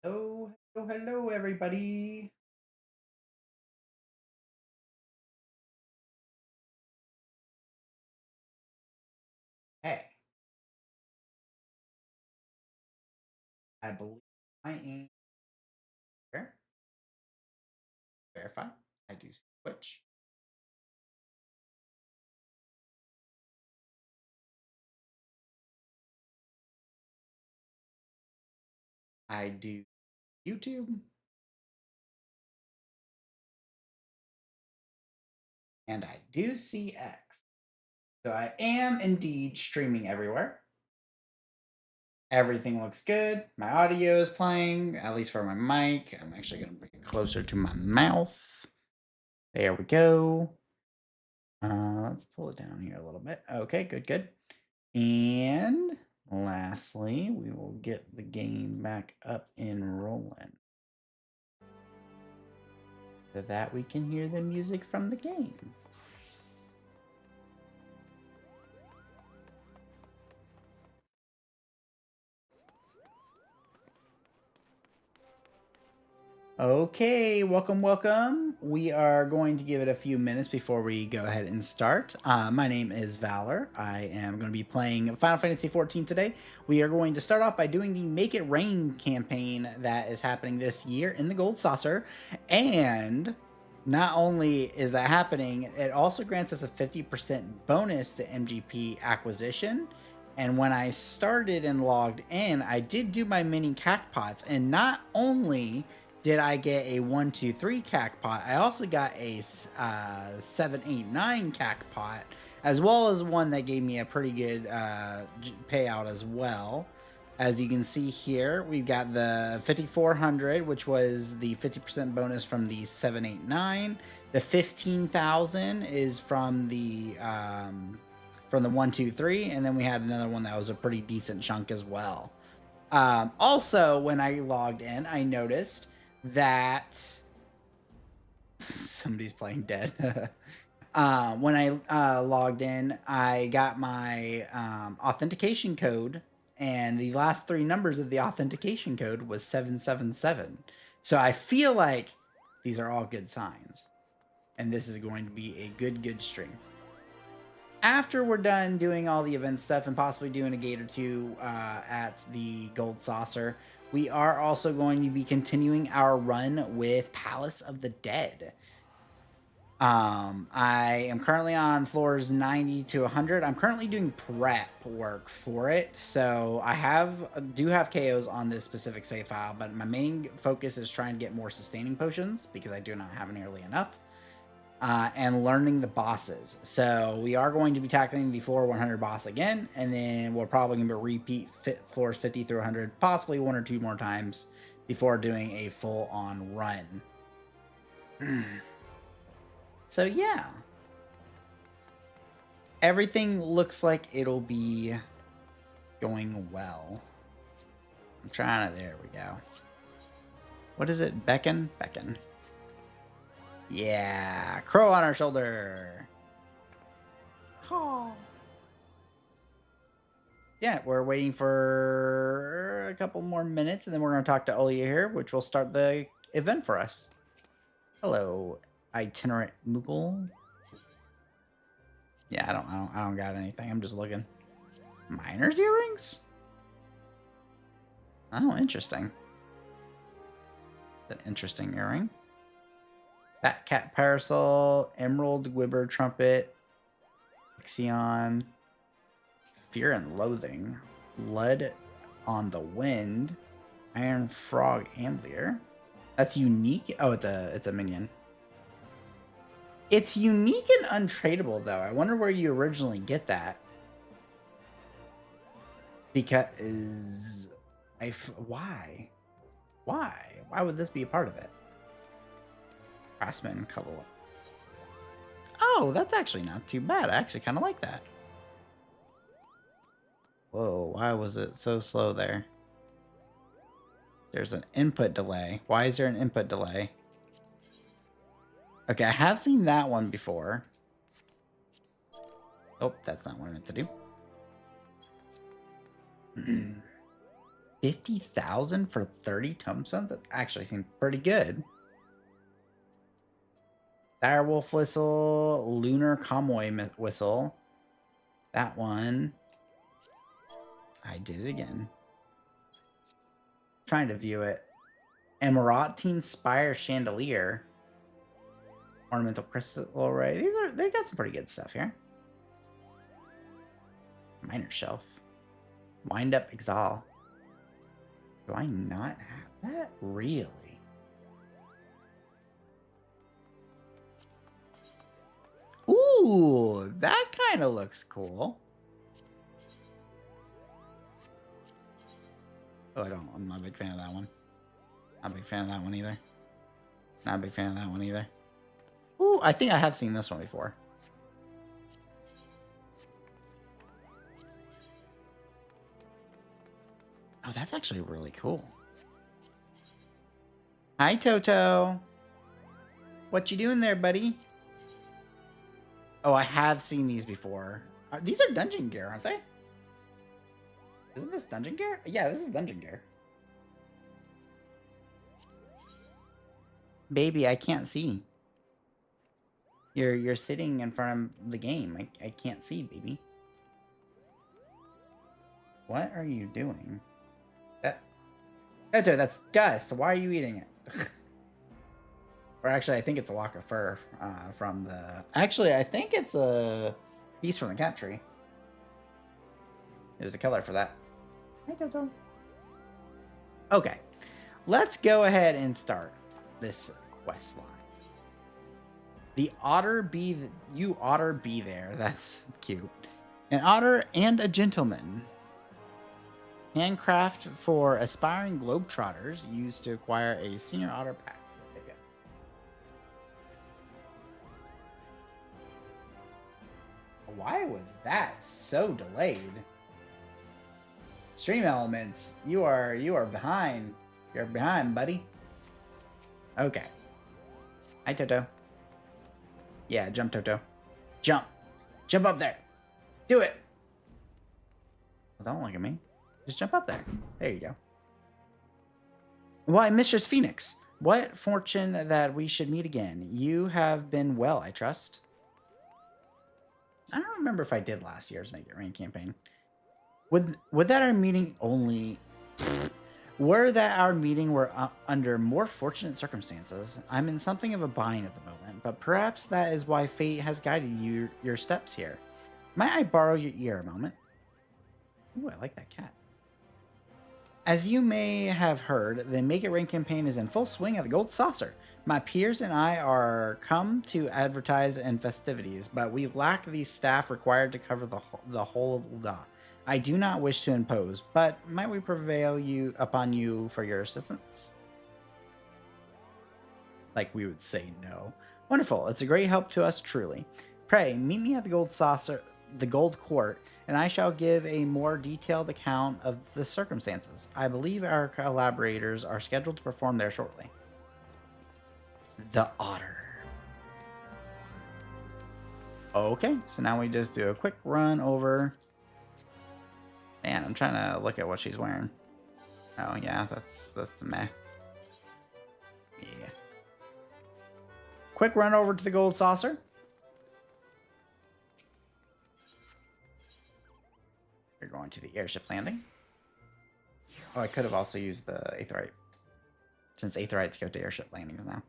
Hello, hello, hello, everybody. Hey, I believe I am here. Verify. I do see Twitch. I do YouTube, and I do see X. So I am indeed streaming everywhere. Everything looks good. My audio is playing, at least for my mic. I'm actually going to bring it closer to my mouth. There we go. Let's pull it down here a little bit. Okay, good, good. And lastly, we will get the game back up and rolling so that we can hear the music from the game. Okay, welcome, welcome. We are going to give it a few minutes before we go ahead and start. My name is Valor. I am going to be playing Final Fantasy XIV today. We are going to start off by doing the Make It Rain campaign that is happening this year in the Gold Saucer. And not only is that happening, it also grants us a 50% bonus to MGP acquisition. And when I started and logged in, I did do my mini cacpots, and not only did I get a 1, 2, 3 cac pot, I also got a 7, 8, 9 cac pot, as well as one that gave me a pretty good payout as well. As you can see here, we've got the 5,400, which was the 50% bonus from the 7, 8, 9. The 15,000 is from the 1, 2, 3, and then we had another one that was a pretty decent chunk as well. Also, when I logged in, I noticed that somebody's playing dead. When I logged in, I got my authentication code, and the last 3 numbers of the authentication code was 777. So I feel like these are all good signs, and this is going to be a good stream. After we're done doing all the event stuff and possibly doing a gate or two at the Gold Saucer, we are also going to be continuing our run with Palace of the Dead. I am currently on floors 90 to 100. I'm currently doing prep work for it, so I do have KOs on this specific save file, but my main focus is trying to get more sustaining potions because I do not have nearly enough. And learning the bosses. So we are going to be tackling the floor 100 boss again, and then we're probably going to repeat floors 50 through 100, possibly 1 or 2 more times before doing a full-on run. So yeah, everything looks like it'll be going well. I'm trying to, there we go. What is it? Beckon? Beckon. Yeah, crow on our shoulder. Call. Yeah, we're waiting for a couple more minutes, and then we're going to talk to Olia here, which will start the event for us. Hello, itinerant Moogle. Yeah, I don't got anything. I'm just looking. Miner's earrings? Oh, interesting. An interesting earring. Fat cat parasol, emerald gwibber trumpet, Ixion, fear and loathing, blood on the wind, iron frog antler. That's unique. Oh, it's a minion. It's unique and untradeable though. I wonder where you originally get that. Because why? Why would this be a part of it? Craftsman couple. Oh, that's actually not too bad. I actually kind of like that. Whoa, why was it so slow there? There's an input delay. Why is there an input delay? Okay, I have seen that one before. Oh, that's not what I meant to do. 50,000 for 30 tombstones? That actually seems pretty good. Direwolf whistle, lunar convoy whistle. That one. I did it again. Trying to view it. Emeraldine Spire Chandelier. Ornamental crystal array. They got some pretty good stuff here. Miner shelf. Wind up exile. Do I not have that? Really? Ooh, that kind of looks cool. Oh, I'm not a big fan of that one. Not a big fan of that one either. Not a big fan of that one either. Ooh, I think I have seen this one before. Oh, that's actually really cool. Hi, Toto. What you doing there, buddy? Oh, I have seen these before. These are dungeon gear, aren't they? Isn't this dungeon gear? Yeah, this is dungeon gear. Baby, I can't see. You're sitting in front of the game. I can't see, baby. What are you doing? That's dust. Why are you eating it? Or actually, I think it's a lock of fur from the... Actually, I think it's a piece from the cat tree. There's a color for that. Hi, Toto. Okay. Let's go ahead and start this quest line. The otter be... You otter be there. That's cute. An otter and a gentleman. Handcraft for aspiring globetrotters used to acquire a senior otter pack. Why was that so delayed? Stream elements, you are behind. You're behind, buddy. Okay. Hi, Toto. Yeah, jump, Toto. Jump. Jump up there. Do it. Well, don't look at me. Just jump up there. There you go. Why, Mistress Phoenix, what fortune that we should meet again. You have been well, I trust. I don't remember if I did last year's Make It Rain campaign. Would that our meeting only... Were that our meeting were under more fortunate circumstances, I'm in something of a bind at the moment, but perhaps that is why fate has guided your steps here. Might I borrow your ear a moment? Ooh, I like that cat. As you may have heard, the Make It Rain campaign is in full swing at the Gold Saucer. My peers and I are come to advertise in festivities, but we lack the staff required to cover the whole of Ul'dah. I do not wish to impose, but might we prevail upon you for your assistance? Like we would say no. Wonderful. It's a great help to us, truly. Pray, meet me at the Gold Saucer, the Gold Court, and I shall give a more detailed account of the circumstances. I believe our collaborators are scheduled to perform there shortly. The Otter. Okay, so now we just do a quick run over. Man, I'm trying to look at what she's wearing. Oh yeah, that's meh. Yeah. Quick run over to the Gold Saucer. We're going to the airship landing. Oh, I could have also used the Aetheryte, since Aetherites go to airship landings now.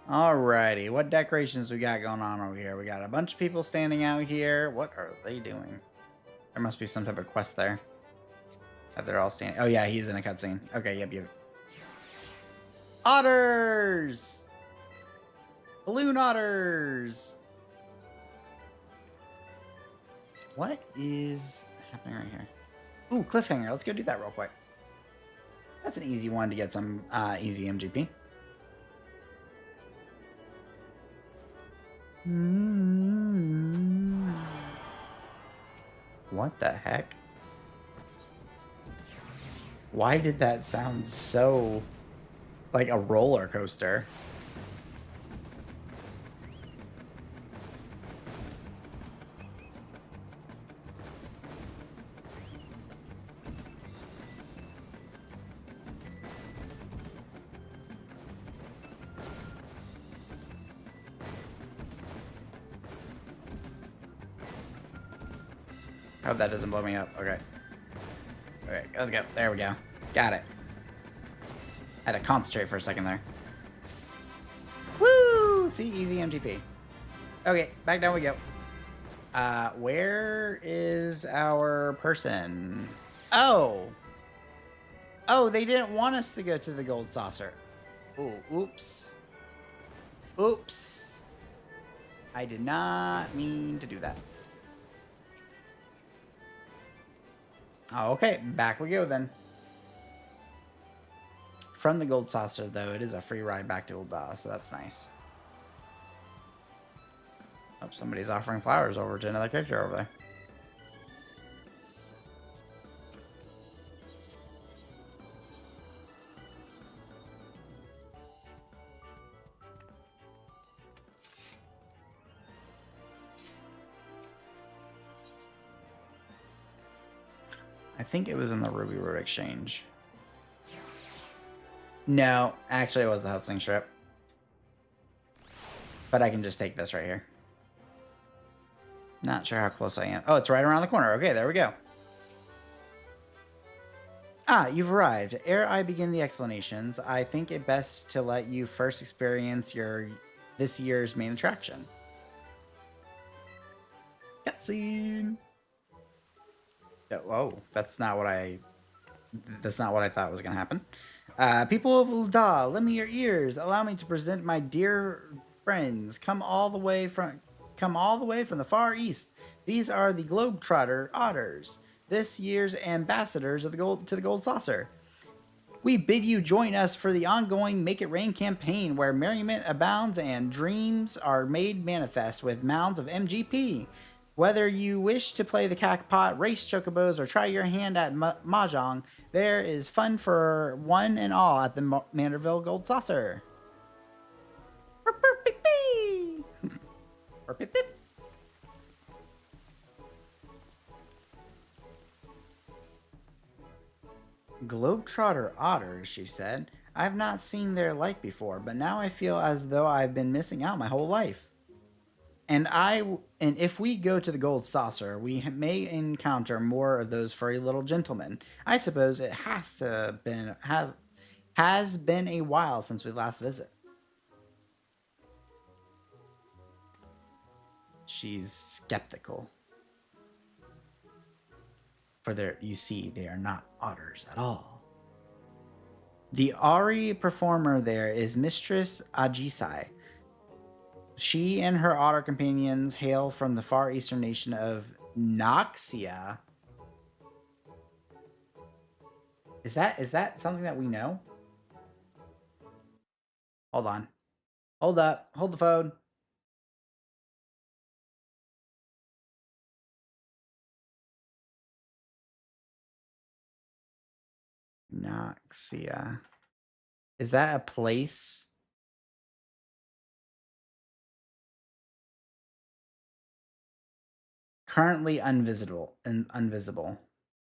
Alrighty, what decorations we got going on over here? We got a bunch of people standing out here. What are they doing? There must be some type of quest there. That they're all standing. Oh yeah, he's in a cutscene. Okay, yep. Otters! Balloon otters! What is happening right here? Ooh, cliffhanger. Let's go do that real quick. That's an easy one to get some easy MGP. What the heck? Why did that sound so like a roller coaster? Hope that doesn't blow me up. Okay. Okay, let's go. There we go. Got it. Had to concentrate for a second there. Woo! See, easy MGP. Okay, back down we go. Where is our person? Oh! Oh, they didn't want us to go to the gold saucer. Ooh, oops. Oops. I did not mean to do that. Okay, back we go then. From the gold saucer, though, it is a free ride back to Ul'dah, so that's nice. Oh, somebody's offering flowers over to another character over there. I think it was in the Ruby Road Exchange. No, actually it was the Hustling Strip. But I can just take this right here. Not sure how close I am. Oh, it's right around the corner. Okay, there we go. Ah, you've arrived. Ere I begin the explanations, I think it best to let you first experience this year's main attraction. Cutscene. Oh, that's not what I thought was gonna happen. People of Ul'dah, lend me your ears. Allow me to present my dear friends. Come all the way from the far east. These are the Globetrotter Otters, this year's ambassadors of to the Gold Saucer. We bid you join us for the ongoing Make It Rain campaign, where merriment abounds and dreams are made manifest with mounds of MGP. Whether you wish to play the Cacpot, race chocobos, or try your hand at mahjong, there is fun for one and all at the Manderville Gold Saucer. Globetrotter otters, she said. I've not seen their like before, but now I feel as though I've been missing out my whole life. And if we go to the Gold Saucer, we may encounter more of those furry little gentlemen. I suppose it has been a while since we last visit. She's skeptical. For you see, they are not otters at all. The Ari performer there is Mistress Ajisai. She and her otter companions hail from the far eastern nation of Noxia. Is that something that we know? Hold on. Hold up. Hold the phone. Noxia. Is that a place? Currently unvisitable.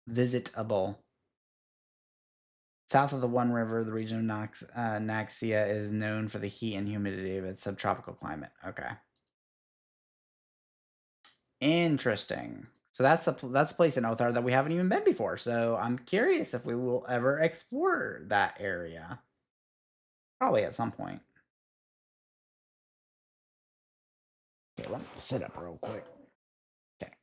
Visitable. South of the One River, the region of Naxia is known for the heat and humidity of its subtropical climate. Okay. Interesting. So that's a place in Othar that we haven't even been before. So I'm curious if we will ever explore that area. Probably at some point. Okay, let me sit up real quick. Okay.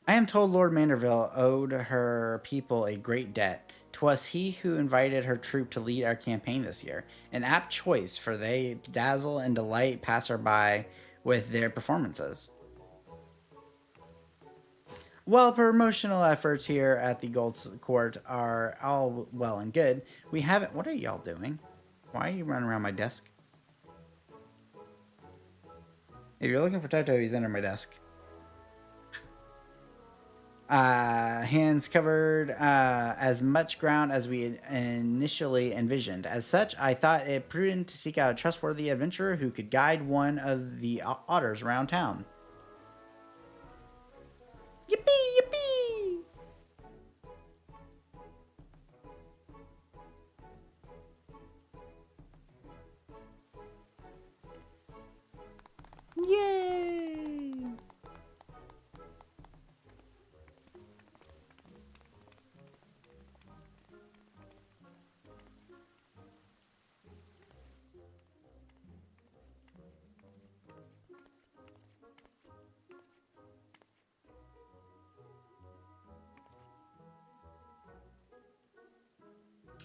I am told Lord Manderville owed her people a great debt. 'Twas he who invited her troop to lead our campaign this year. An apt choice, for they dazzle and delight passerby with their performances. While promotional efforts here at the Gold Court are all well and good, we haven't... What are y'all doing? Why are you running around my desk? If you're looking for Toto, he's under my desk. Hands covered as much ground as we initially envisioned. As such, I thought it prudent to seek out a trustworthy adventurer who could guide one of the otters around town. Yippee! Yippee! Yay!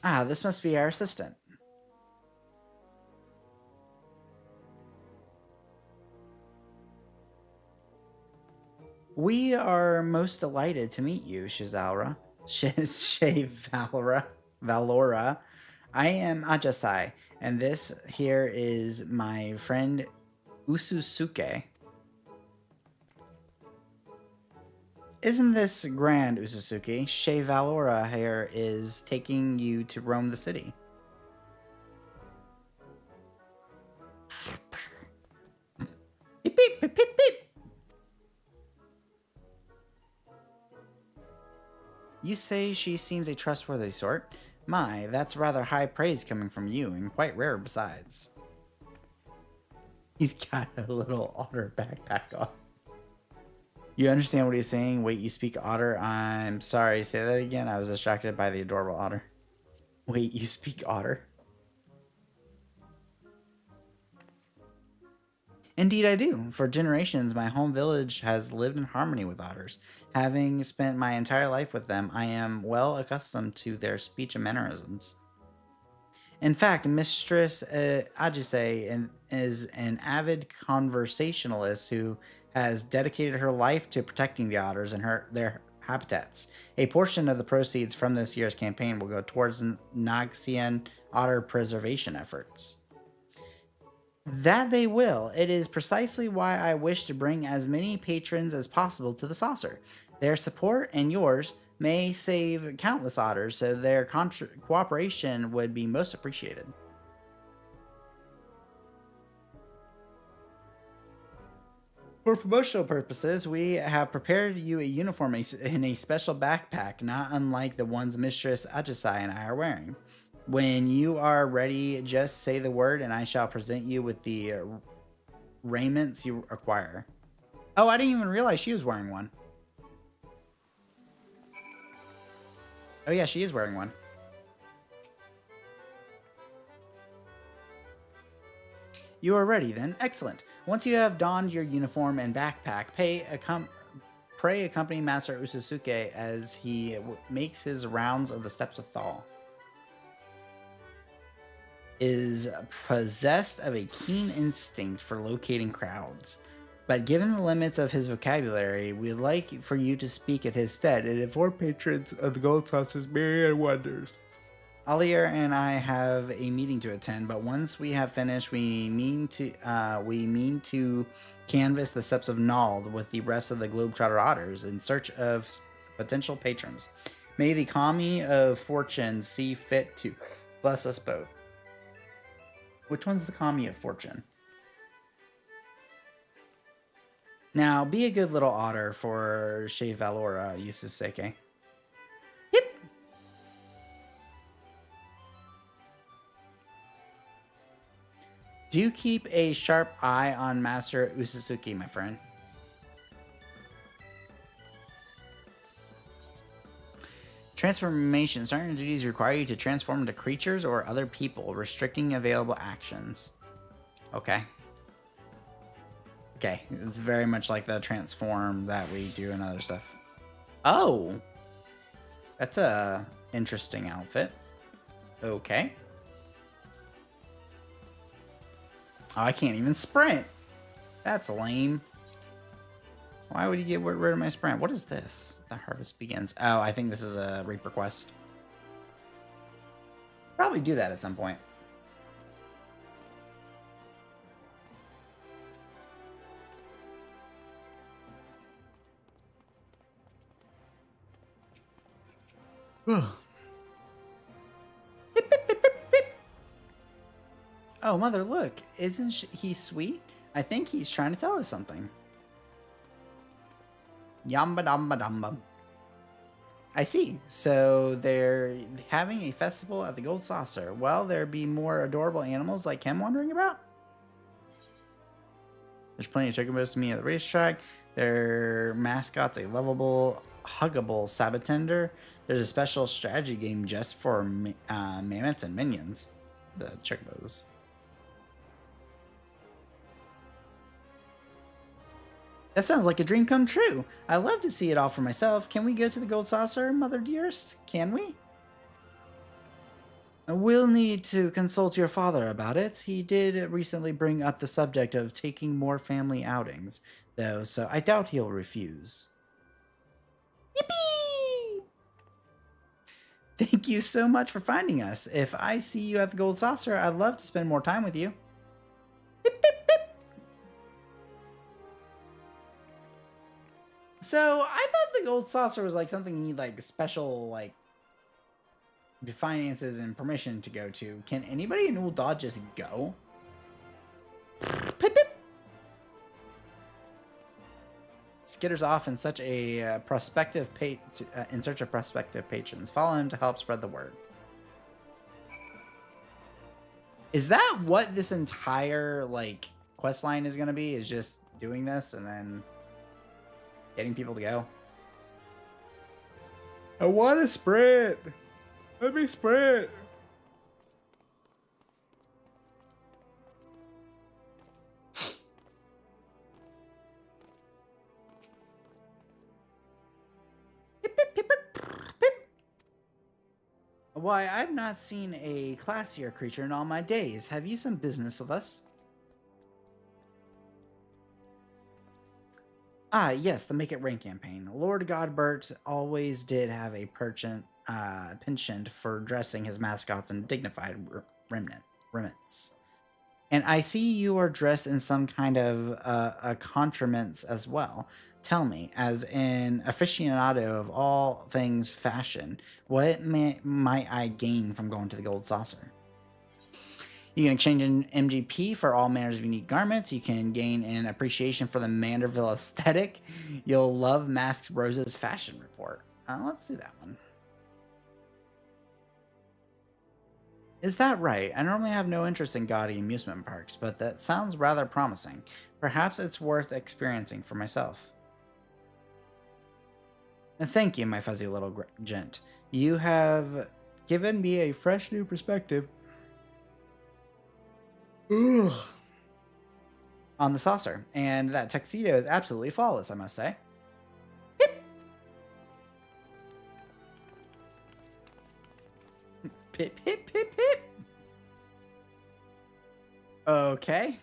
Ah, this must be our assistant. We are most delighted to meet you, Shizalra. Valora. I am Ajasai, and this here is my friend Ususuke. Isn't this grand, Ususuke? Shea Valora here is taking you to roam the city. Beep, beep, beep, beep, beep. You say she seems a trustworthy sort? My, that's rather high praise coming from you, and quite rare besides. He's got a little otter backpack on. You understand what he's saying? Wait, you speak otter? I'm sorry, say that again. I was distracted by the adorable otter. Wait, you speak otter? Indeed I do. For generations, my home village has lived in harmony with otters. Having spent my entire life with them, I am well accustomed to their speech and mannerisms. In fact, Mistress Ajise is an avid conversationalist who has dedicated her life to protecting the otters and their habitats. A portion of the proceeds from this year's campaign will go towards Nagxian otter preservation efforts. That they will. It is precisely why I wish to bring as many patrons as possible to the saucer. Their support and yours may save countless otters, so their cooperation would be most appreciated. For promotional purposes, we have prepared you a uniform in a special backpack, not unlike the ones Mistress Ajasai and I are wearing. When you are ready, just say the word and I shall present you with the raiments you acquire. Oh, I didn't even realize she was wearing one. Oh yeah, she is wearing one. You are ready then? Excellent. Once you have donned your uniform and backpack, pray accompany Master Ususuke as he makes his rounds of the Steps of Thal. Is possessed of a keen instinct for locating crowds. But given the limits of his vocabulary, we'd like for you to speak at his stead and inform patrons of the Gold Saucer's myriad wonders. Alier and I have a meeting to attend, but once we have finished, we mean to canvass the steps of Nald with the rest of the Globetrotter Otters in search of potential patrons. May the Kami of Fortune see fit to bless us both. Which one's the Kami of Fortune? Now, be a good little otter for Shea Valora, Yususeke. Yep. Do keep a sharp eye on Master Ususuke, my friend. Transformation. Certain duties require you to transform into creatures or other people, restricting available actions. Okay. Okay, it's very much like the transform that we do and other stuff. Oh! That's a interesting outfit. Okay. Oh, I can't even sprint! That's lame. Why would you get rid of my sprint? What is this? The harvest begins. Oh, I think this is a Reaper quest. Probably do that at some point. Oh, mother, look. Isn't he sweet? I think he's trying to tell us something. Yamba damba damba. I see. So they're having a festival at the Gold Saucer. Well, there be more adorable animals like him wandering about. There's plenty of chocobos to meet at the racetrack. Their mascot's a lovable, huggable Sabatender. There's a special strategy game just for mammoths and minions. The chocobos. That sounds like a dream come true. I love to see it all for myself. Can we go to the Gold Saucer, Mother dearest? Can we? We'll need to consult your father about it. He did recently bring up the subject of taking more family outings, though, so I doubt he'll refuse. Yippee! Thank you so much for finding us. If I see you at the Gold Saucer, I'd love to spend more time with you. Beep, beep, beep. So I thought the Gold Saucer was like something you need like special like finances and permission to go to. Can anybody in Old Dodge just go? Pip, pip. Skitters off in such a in search of prospective patrons. Follow him to help spread the word. Is that what this entire like quest line is going to be? Is just doing this and then getting people to go? I want to sprint. Let me sprint. Why, I've not seen a classier creature in all my days. Have you some business with us? Ah, yes, the Make It Rain campaign. Lord Godbert always did have a penchant for dressing his mascots in dignified remnants. And I see you are dressed in some kind of accoutrements as well. Tell me, as an aficionado of all things fashion, what might I gain from going to the Gold Saucer? You can exchange an MGP for all manners of unique garments. You can gain an appreciation for the Manderville aesthetic. You'll love Masked Rose's fashion report. Let's do that one. Is that right? I normally have no interest in gaudy amusement parks, but that sounds rather promising. Perhaps it's worth experiencing for myself. And thank you, my fuzzy little gent. You have given me a fresh new perspective on the saucer, and that tuxedo is absolutely flawless, I must say. Pip. Pip, pip, pip, pip. Okay.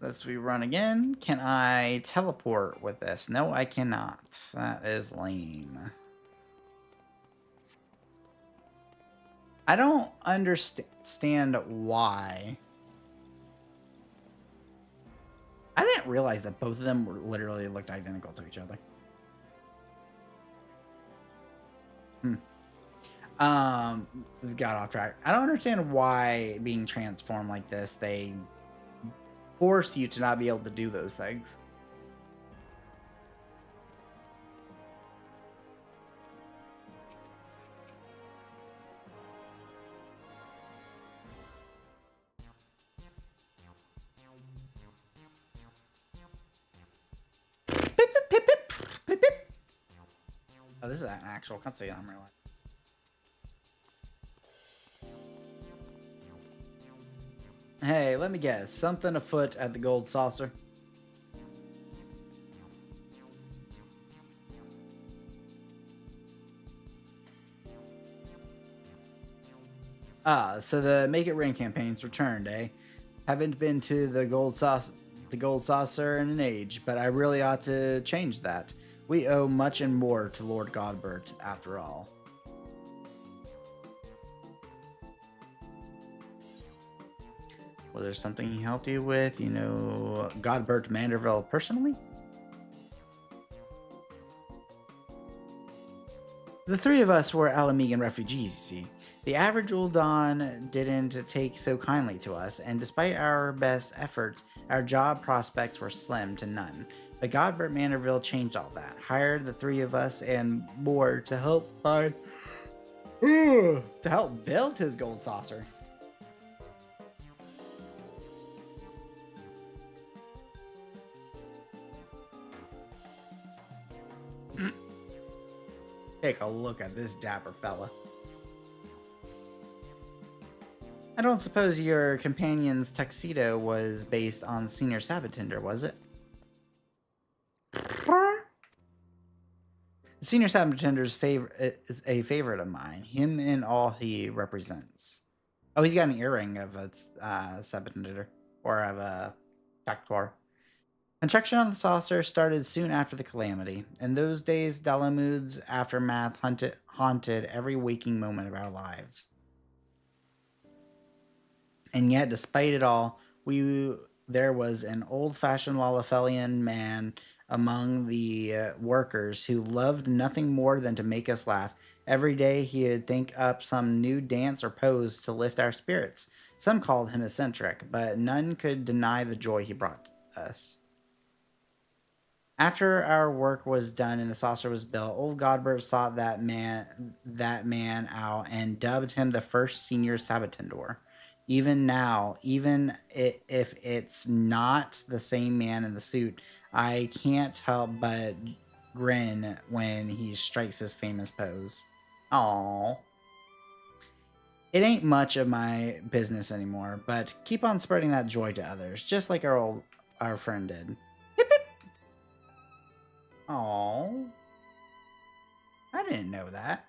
Let's rerun again. Can I teleport with this? No, I cannot. That is lame. I don't understand why. I didn't realize that both of them were literally looked identical to each other. We got off track. I don't understand why being transformed like this, they force you to not be able to do those things. Oh, this is an actual cutscene. I'm realizing. Hey, let me guess. Something afoot at the Gold Saucer. Ah, so the Make It Rain campaign's returned, eh? Haven't been to the Gold Saucer in an age, but I really ought to change that. We owe much and more to Lord Godbert, after all. Was there something he helped you with? You know, Godbert Manderville personally? The three of us were Alamegan refugees, you see. The average Uldan didn't take so kindly to us, and despite our best efforts, our job prospects were slim to none. But Godbert Manderville changed all that, hired the three of us and more to help build his Gold Saucer. Take a look at this dapper fella. I don't suppose your companion's tuxedo was based on Senior Sabatender, was it? Senior Sabatender's favorite is a favorite of mine. Him and all he represents. Oh, he's got an earring of a Sabatender or of a Cactuar. Construction on the saucer started soon after the calamity. In those days, Dalamud's aftermath haunted every waking moment of our lives. And yet, despite it all, there was an old-fashioned Lalafelian man among the workers who loved nothing more than to make us laugh. Every day he would think up some new dance or pose to lift our spirits. Some called him eccentric, but none could deny the joy he brought us. After our work was done and the saucer was built, old Godbert sought that man out and dubbed him the first senior Sabatendor. Even now, if it's not the same man in the suit, I can't help but grin when he strikes his famous pose. Aww. It ain't much of my business anymore, but keep on spreading that joy to others, just like our friend did. Hip hip. Aww. I didn't know that.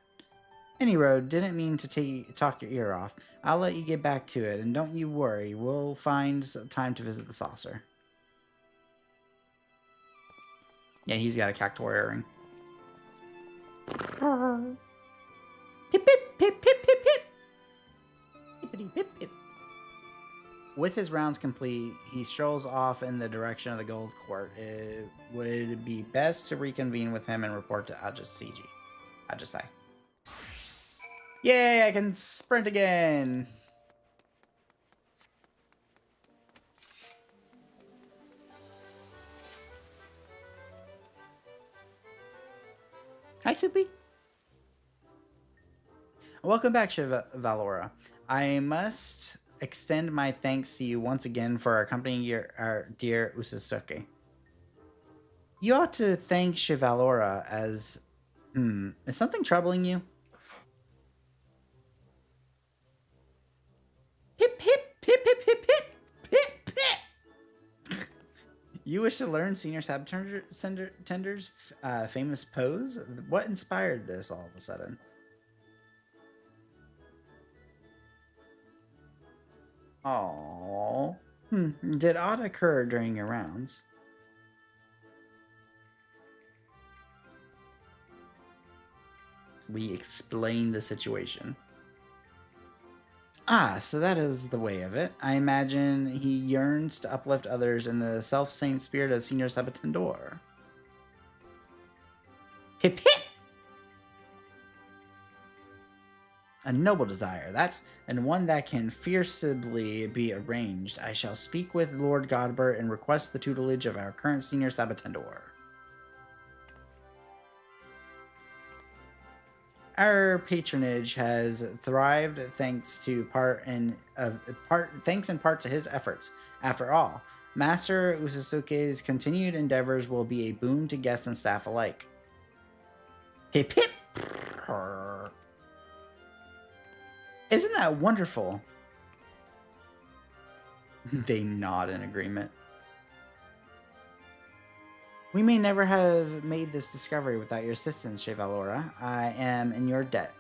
Any road, didn't mean to talk your ear off. I'll let you get back to it, and don't you worry, we'll find some time to visit the saucer. Yeah, he's got a Cactuar earring. Pip pip pip pip pip pip. Hippity pip pip. With his rounds complete, he strolls off in the direction of the Gold Court. It would be best to reconvene with him and report to Ajaciji. Ajacai. Yay, I can sprint again! Hi, Soupy. Welcome back, Valora. I must extend my thanks to you once again for accompanying our dear Usasuke. You ought to thank Shivalora as... is something troubling you? Hip, hip, hip, hip, hip, hip, hip, hip! You wish to learn Senior Sabatender's famous pose? What inspired this all of a sudden? Aww. Did aught occur during your rounds? We explain the situation. Ah, so that is the way of it. I imagine he yearns to uplift others in the self-same spirit of Senior Sabatendor. Hip hip! A noble desire, that, and one that can feasibly be arranged. I shall speak with Lord Godbert and request the tutelage of our current Senior Sabatendor. Our patronage has thrived thanks in part to his efforts. After all, Master Usasuke's continued endeavors will be a boon to guests and staff alike. Hip hip! Isn't that wonderful? They nod in agreement. We may never have made this discovery without your assistance, Chevalora. I am in your debt.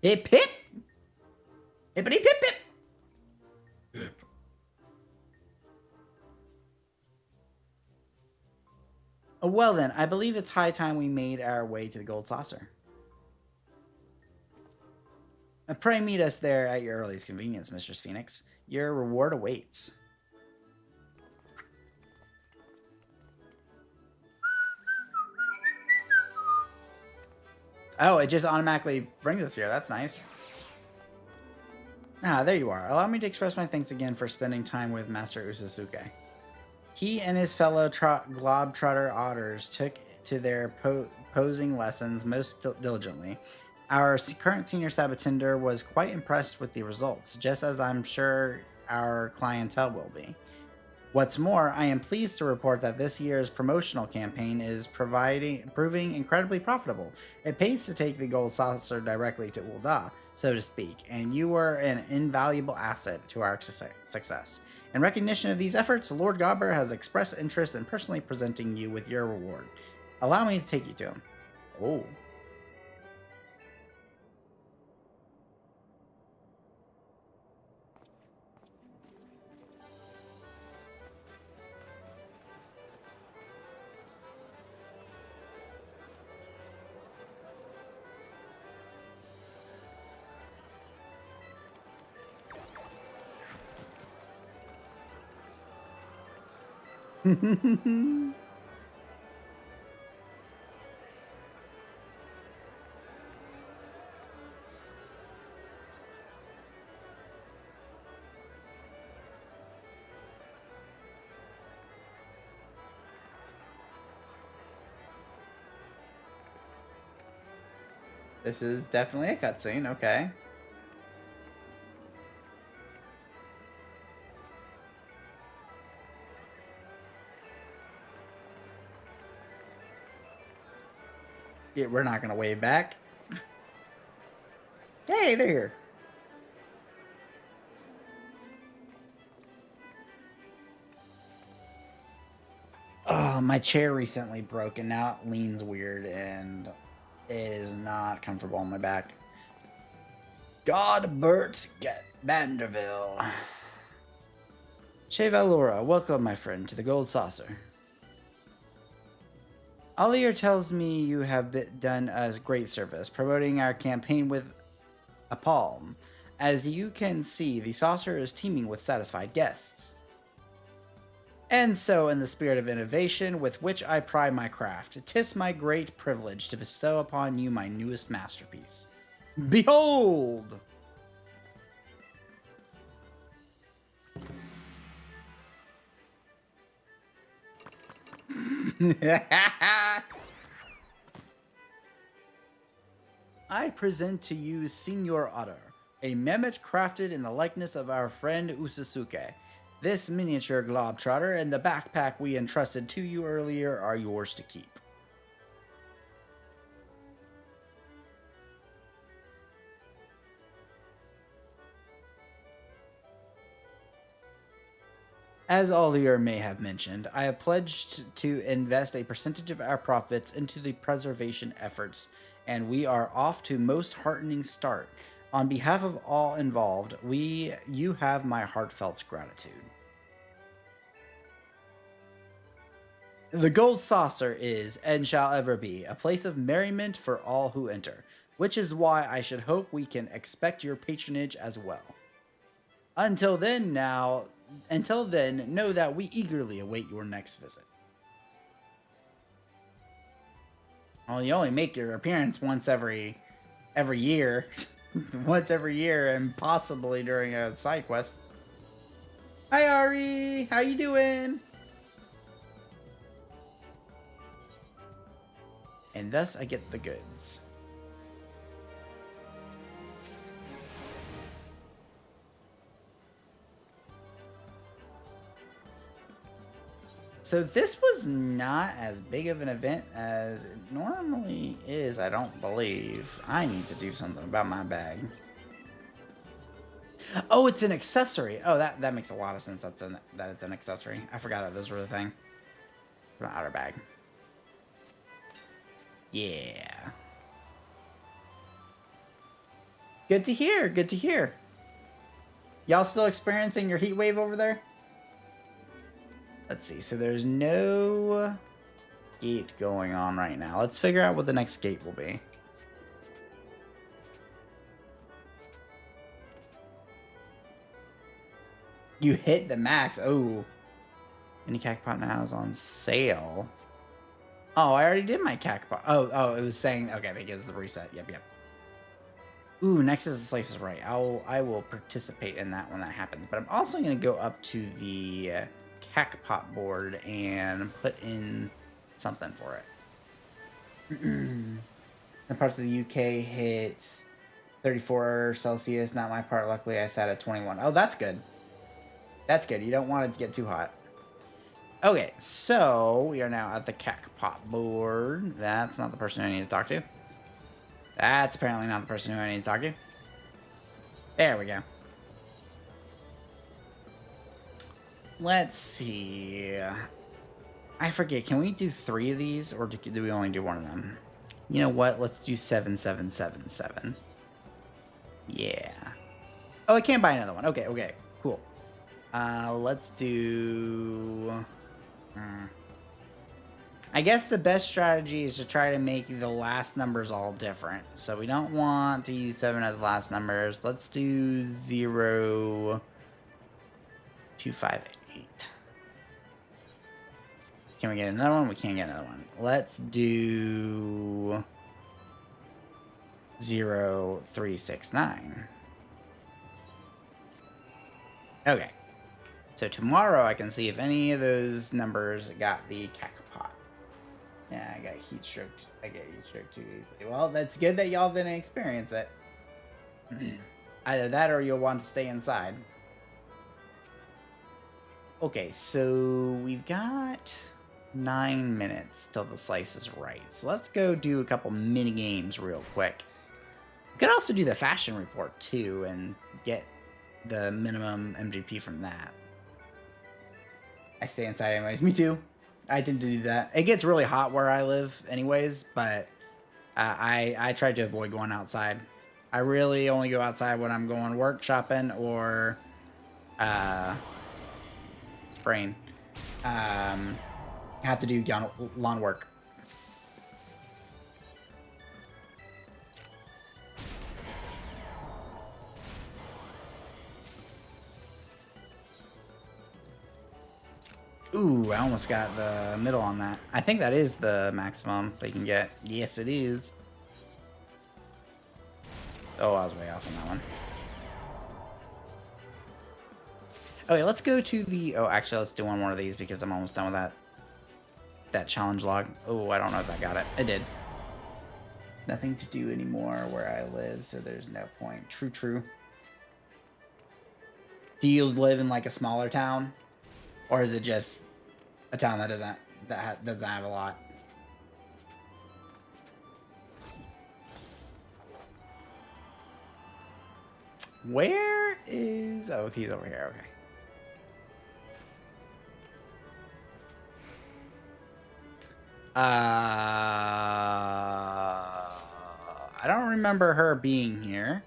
Hip hip! Hippity pip pip! Well then, I believe it's high time we made our way to the Gold Saucer. Pray meet us there at your earliest convenience, Mistress Phoenix. Your reward awaits. Oh, it just automatically brings us here. That's nice. Ah, there you are. Allow me to express my thanks again for spending time with Master Usasuke. He and his fellow globetrotter otters took to their posing lessons most diligently. Our current Senior Sabatender was quite impressed with the results, just as I'm sure our clientele will be. What's more, I am pleased to report that this year's promotional campaign is proving incredibly profitable. It pays to take the gold saucer directly to Ul'dah, so to speak, and you were an invaluable asset to our success. In recognition of these efforts, Lord Gobber has expressed interest in personally presenting you with your reward. Allow me to take you to him. Oh. This is definitely a cutscene, okay. Yeah, we're not gonna wave back. Hey, they're here. Oh, my chair recently broke and now it leans weird and it is not comfortable on my back. Godbert get Vanderville. Chevalora, welcome, my friend, to the Gold Saucer. Ollier tells me you have done us great service, promoting our campaign with a palm. As you can see, the saucer is teeming with satisfied guests. And so, in the spirit of innovation with which I pride my craft, 'tis my great privilege to bestow upon you my newest masterpiece. Behold! I present to you Signor Otter, a Mehmet crafted in the likeness of our friend Usasuke. This miniature globetrotter and the backpack we entrusted to you earlier are yours to keep. As Ollier may have mentioned, I have pledged to invest a percentage of our profits into the preservation efforts, and we are off to most heartening start. On behalf of all involved, you have my heartfelt gratitude. The Gold Saucer is, and shall ever be, a place of merriment for all who enter, which is why I should hope we can expect your patronage as well. Until then, know that we eagerly await your next visit. Well, you only make your appearance once every year. Once every year, and possibly during a side quest. Hi, Ari! How you doing? And thus I get the goods. So this was not as big of an event as it normally is, I don't believe. I need to do something about my bag. Oh, it's an accessory. Oh, that makes a lot of sense. That it's an accessory. I forgot that those were the thing. My outer bag. Yeah. Good to hear. Good to hear. Y'all still experiencing your heat wave over there? Let's see. So there's no gate going on right now. Let's figure out what the next gate will be. You hit the max. Oh. Any Cactpot now is on sale. Oh, I already did my Cactpot. Oh, it was saying, okay, because the reset. Yep. Ooh, Nexus Slice is right. I will participate in that when that happens. But I'm also going to go up to the Cactpot board and put in something for it. The parts of the UK hit 34 Celsius. Not my part. Luckily, I sat at 21. Oh, that's good. That's good. You don't want it to get too hot. Okay, so we are now at the Cackpot board. That's not the person I need to talk to. That's apparently not the person who I need to talk to. There we go. Let's see. I forget. Can we do 3 of these, or do we only do 1 of them? You know what? Let's do 7777. Yeah. Oh, I can't buy another one. Okay, okay, cool. Let's do... I guess the best strategy is to try to make the last numbers all different. So we don't want to use 7 as last numbers. Let's do 0, 2, 5, 8. Can we get another one? We can't get another one. Let's do 0, 3, 6, 9. Okay. So tomorrow I can see if any of those numbers got the Cackpot. Yeah, I got heat stroked. I get heat stroked too easily. Well, that's good that y'all didn't experience it. Either that or you'll want to stay inside. Okay, so we've got 9 minutes till the slice is right. So let's go do a couple mini games real quick. We could also do the fashion report too and get the minimum MGP from that. I stay inside anyways. Me too. I tend to do that. It gets really hot where I live anyways, but I try to avoid going outside. I really only go outside when I'm going work, shopping, or spraying. Have to do lawn work. Ooh, I almost got the middle on that. I think that is the maximum they can get. Yes, it is. Oh, I was way off on that one. Okay, let's go to the... Oh, actually, let's do one more of these because I'm almost done with that challenge log. Oh, I don't know if I got it. I did. Nothing to do anymore where I live, so there's no point. True, true. Do you live in like a smaller town? Or is it just a town that doesn't have a lot? Where is... Oh, he's over here. Okay. I don't remember her being here.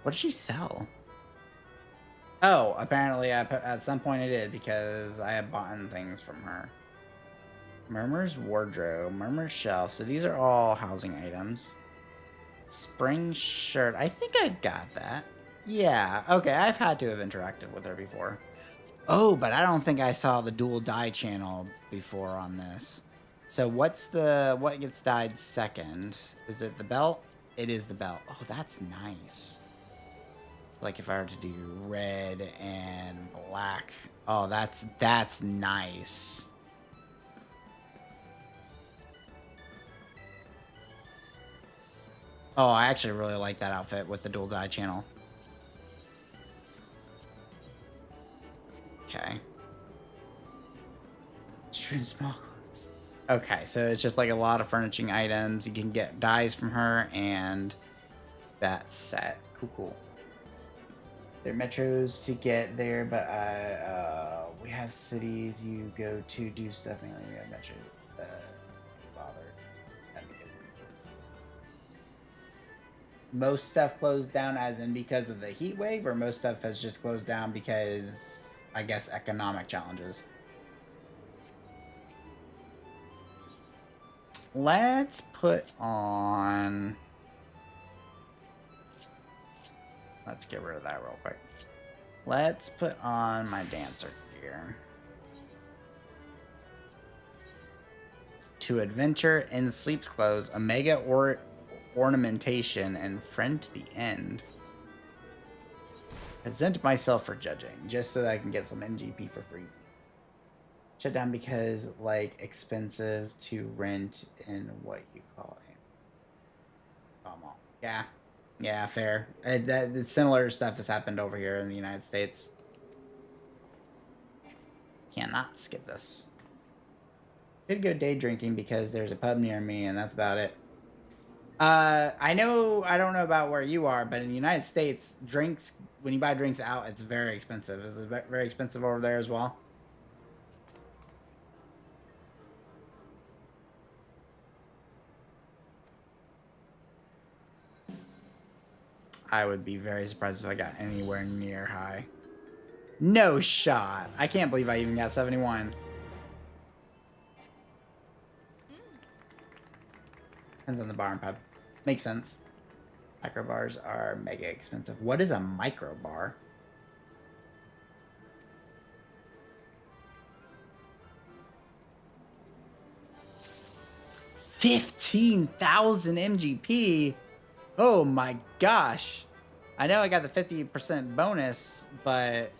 What did she sell? Oh, apparently at some point I did because I had bought things from her. Murmur's wardrobe, Murmur's shelf. So these are all housing items. Spring shirt. I think I've got that. Yeah. Okay, I've had to have interacted with her before. Oh, but I don't think I saw the dual dye channel before on this. So what gets dyed second? Is it the belt? It is the belt. Oh, that's nice. Like if I were to do red and black. Oh, that's nice. Oh, I actually really like that outfit with the dual dye channel. Okay. True small clothes. Okay, so it's just like a lot of furnishing items. You can get dyes from her and that set. Cool, cool. There are metros to get there, but we have cities you go to do stuff. Mainly we have metro. Bother. Most stuff closed down as in because of the heat wave, or most stuff has just closed down because, I guess, economic challenges. Let's put on... Let's get rid of that real quick. Let's put on my dancer here. To adventure in sleep's clothes, omega ornamentation, and friend to the end. Present myself for judging, just so that I can get some NGP for free. Shut down because, like, expensive to rent in what you call it. Yeah. Yeah, fair. Similar stuff has happened over here in the United States. Cannot skip this. Could go day drinking because there's a pub near me, and that's about it. I don't know about where you are, but in the United States, drinks, when you buy drinks out, it's very expensive. Is it very expensive over there as well? I would be very surprised if I got anywhere near high. No shot. I can't believe I even got 71. Depends on the bar and pub. Makes sense. Micro bars are mega expensive. What is a micro bar? $15,000 MGP. Oh my gosh. I know I got the 50% bonus, but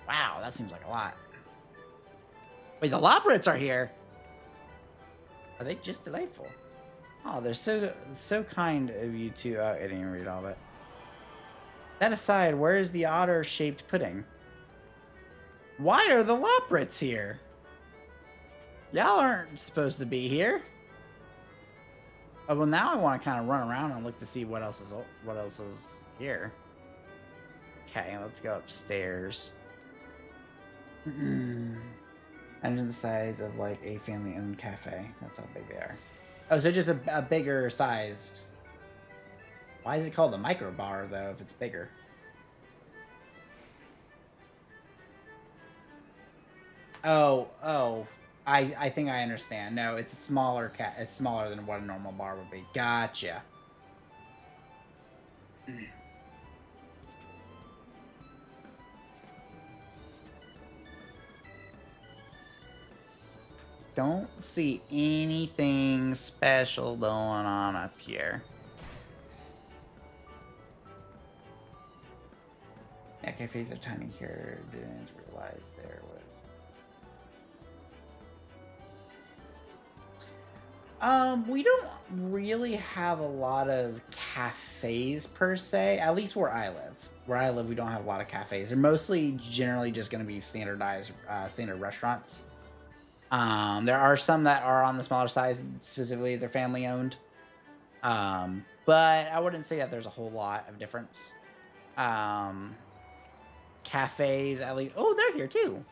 wow, that seems like a lot. Wait, the Lobrits are here. Are they just delightful? Oh, they're so kind of you two. Oh, I didn't even read all of it. That aside, where is the otter-shaped pudding? Why are the Lobrits here? Y'all aren't supposed to be here. Oh, well, now I want to kind of run around and look to see what else is here. Okay, let's go upstairs. Imagine the size of like a family-owned cafe. That's how big they are. Oh, so just a bigger size. Why is it called a micro bar though if it's bigger? Oh. I think I understand. No, it's a smaller it's smaller than what a normal bar would be. Gotcha. Don't see anything special going on up here. Yeah, cafes are tiny here. Didn't realize there was. We don't really have a lot of cafes per se, at least where I live. Where I live, we don't have a lot of cafes. They're mostly generally just going to be standardized, standard restaurants. There are some that are on the smaller size, specifically they're family owned. But I wouldn't say that there's a whole lot of difference. Cafes, at least, oh, they're here too.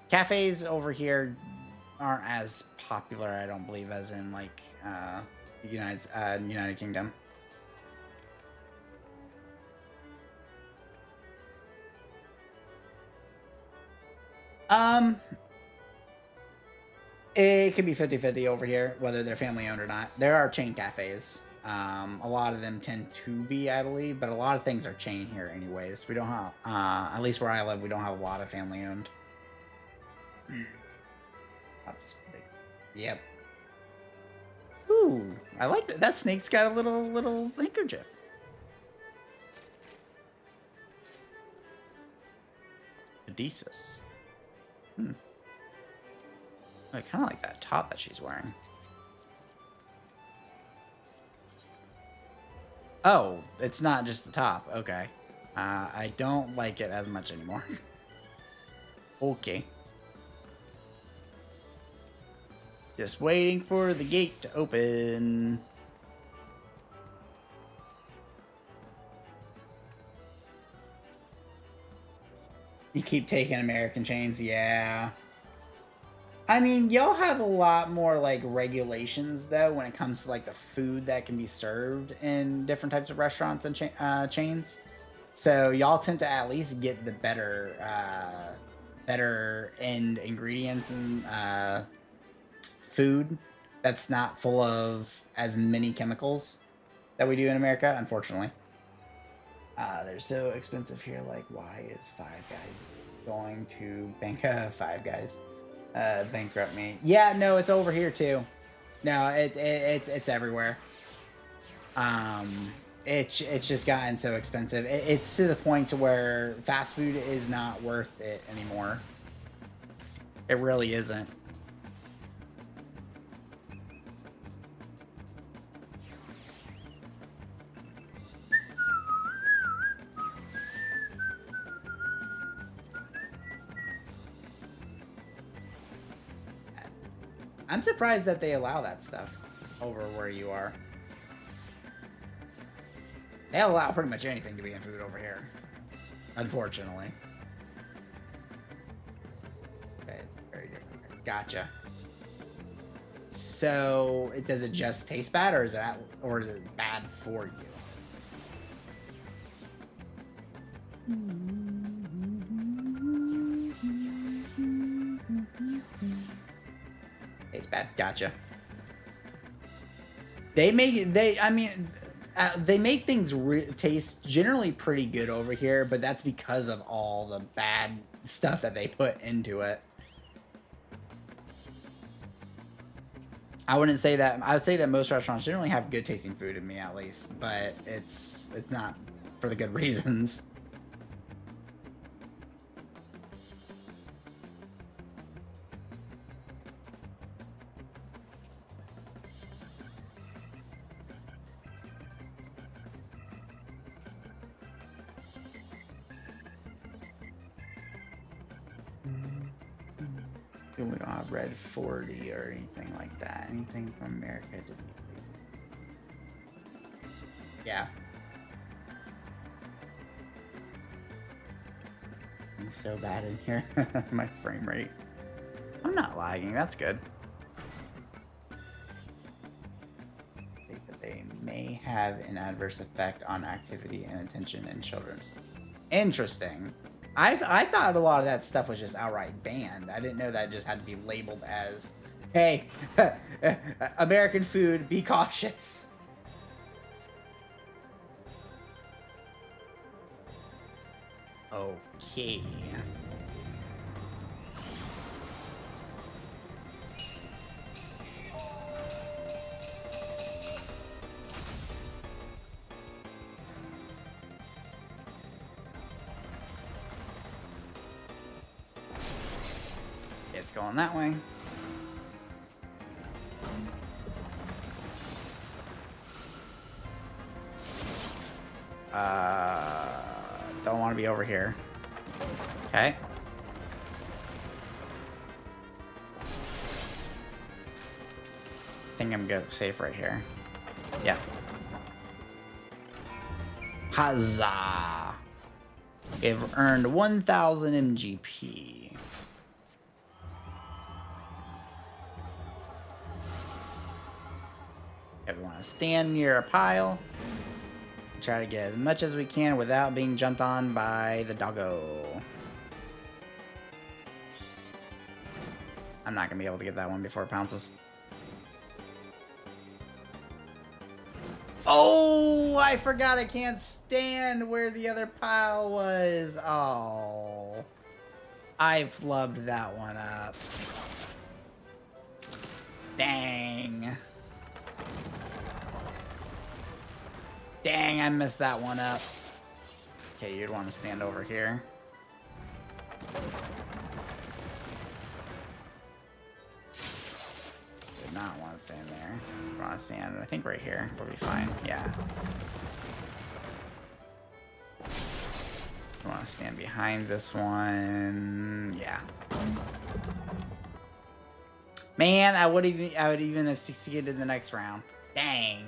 Cafes over here aren't as popular, I don't believe, as in like the United Kingdom. It could be 50-50 over here, whether they're family owned or not. There are chain cafes. A lot of them tend to be, I believe, but a lot of things are chain here anyways. We don't have, at least where I live, we don't have a lot of family owned. Yep. Ooh, I like that. That snake's got a little handkerchief. Odysseus. I kind of like that top that she's wearing. Oh, it's not just the top. Okay. I don't like it as much anymore. Okay. Just waiting for the gate to open. You keep taking American chains, yeah. I mean, y'all have a lot more, like, regulations, though, when it comes to, like, the food that can be served in different types of restaurants and chains. So y'all tend to at least get the better end ingredients and food that's not full of as many chemicals that we do in America, unfortunately. They're so expensive here. Like, why is Five Guys going to Five Guys bankrupt me? Yeah, no, it's over here too. No, it's everywhere. It's just gotten so expensive. It's to the point to where fast food is not worth it anymore. It really isn't. I'm surprised that they allow that stuff over where you are. They allow pretty much anything to be in food over here, unfortunately. Okay, it's very different. Gotcha. So, does it just taste bad, or is it bad for you? Tastes bad. Gotcha. They make things taste generally pretty good over here, but that's because of all the bad stuff that they put into it. I wouldn't say that. I would say that most restaurants generally have good tasting food, in me at least, but it's not for the good reasons. We don't have red 40 or anything like that. Anything from America? Yeah. It's so bad in here. My frame rate. I'm not lagging. That's good. They may have an adverse effect on activity and attention in children. Interesting. I thought a lot of that stuff was just outright banned. I didn't know that it just had to be labeled as, hey, American food, be cautious. Okay. It's going that way. Don't want to be over here. Okay. I think I'm good, safe right here. Yeah. Huzzah! We've earned 1,000 MGP. Okay, we want to stand near a pile. Try to get as much as we can without being jumped on by the doggo. I'm not going to be able to get that one before it pounces. Oh, I forgot I can't stand where the other pile was. Oh, I flubbed that one up. Dang. Dang, I messed that one up. Okay, you'd want to stand over here. Did not want to stand there. You want to stand, I think, right here. We'll be fine. Yeah. You want to stand behind this one. Yeah. Man, I would even have succeeded in the next round. Dang.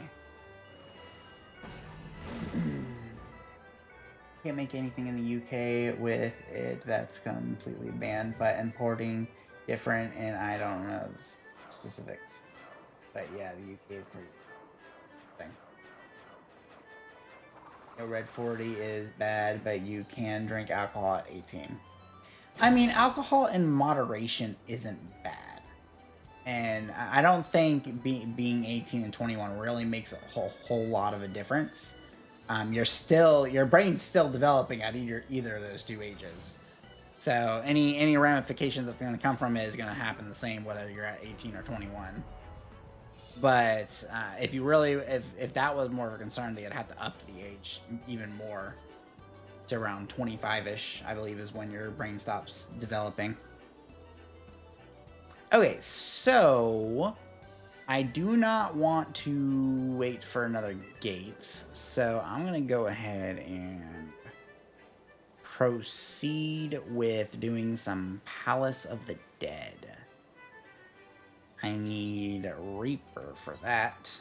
Can't make anything in the UK with it. That's completely banned, but importing different, and I don't know the specifics. But yeah, the UK is pretty thing. Red 40 is bad, but you can drink alcohol at 18. I mean, alcohol in moderation isn't bad. And I don't think being 18 and 21 really makes a whole lot of a difference. Your brain's still developing at either of those two ages. So any ramifications that's going to come from it is going to happen the same whether you're at 18 or 21. But if that was more of a concern, they'd have to up the age even more to around 25-ish, I believe, is when your brain stops developing. Okay, so I do not want to wait for another gate, so I'm going to go ahead and proceed with doing some Palace of the Dead. I need Reaper for that.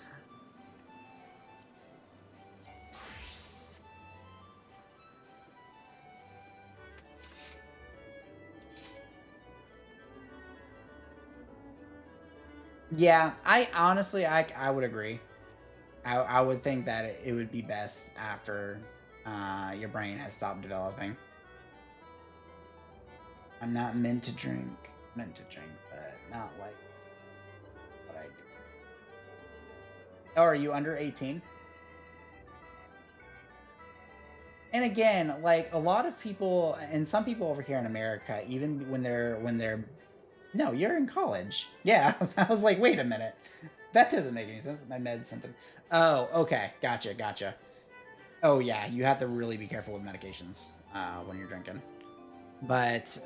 Yeah, I honestly, I would agree. I would think that it would be best after your brain has stopped developing. I'm not meant to drink, but not like what I do. Oh, are you under 18? And again, like a lot of people, and some people over here in America, even when they're no, you're in college. Yeah, I was like, wait a minute, that doesn't make any sense. My med symptom. Oh, okay, gotcha. Oh yeah, you have to really be careful with medications when you're drinking. But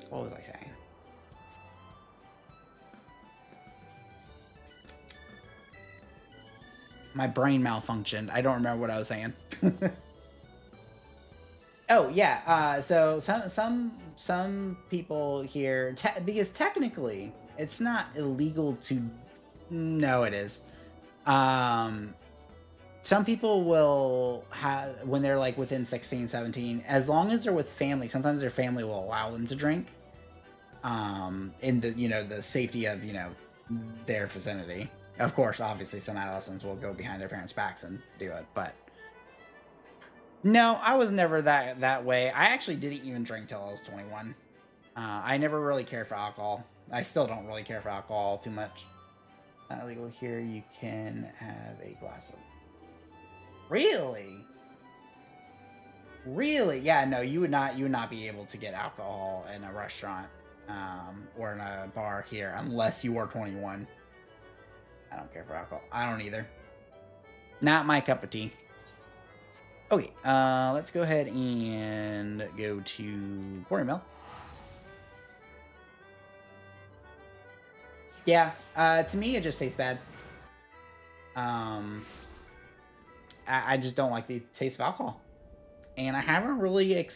what was I saying? My brain malfunctioned. I don't remember what I was saying. Oh yeah. So some people here, because technically it's not illegal to. No, it is. Some people will have, when they're like within 16, 17, as long as they're with family, sometimes their family will allow them to drink. In the, the safety of, their vicinity. Of course, obviously some adolescents will go behind their parents' backs and do it, but no, I was never that way. I actually didn't even drink till I was 21. I never really cared for alcohol. I still don't really care for alcohol too much. Not illegal here. You can have a glass of. Really? Really? Yeah. No, you would not. You would not be able to get alcohol in a restaurant or in a bar here unless you are 21. I don't care for alcohol. I don't either. Not my cup of tea. Okay, let's go ahead and go to Quarry Mill. Yeah, to me it just tastes bad. I just don't like the taste of alcohol. And I haven't really...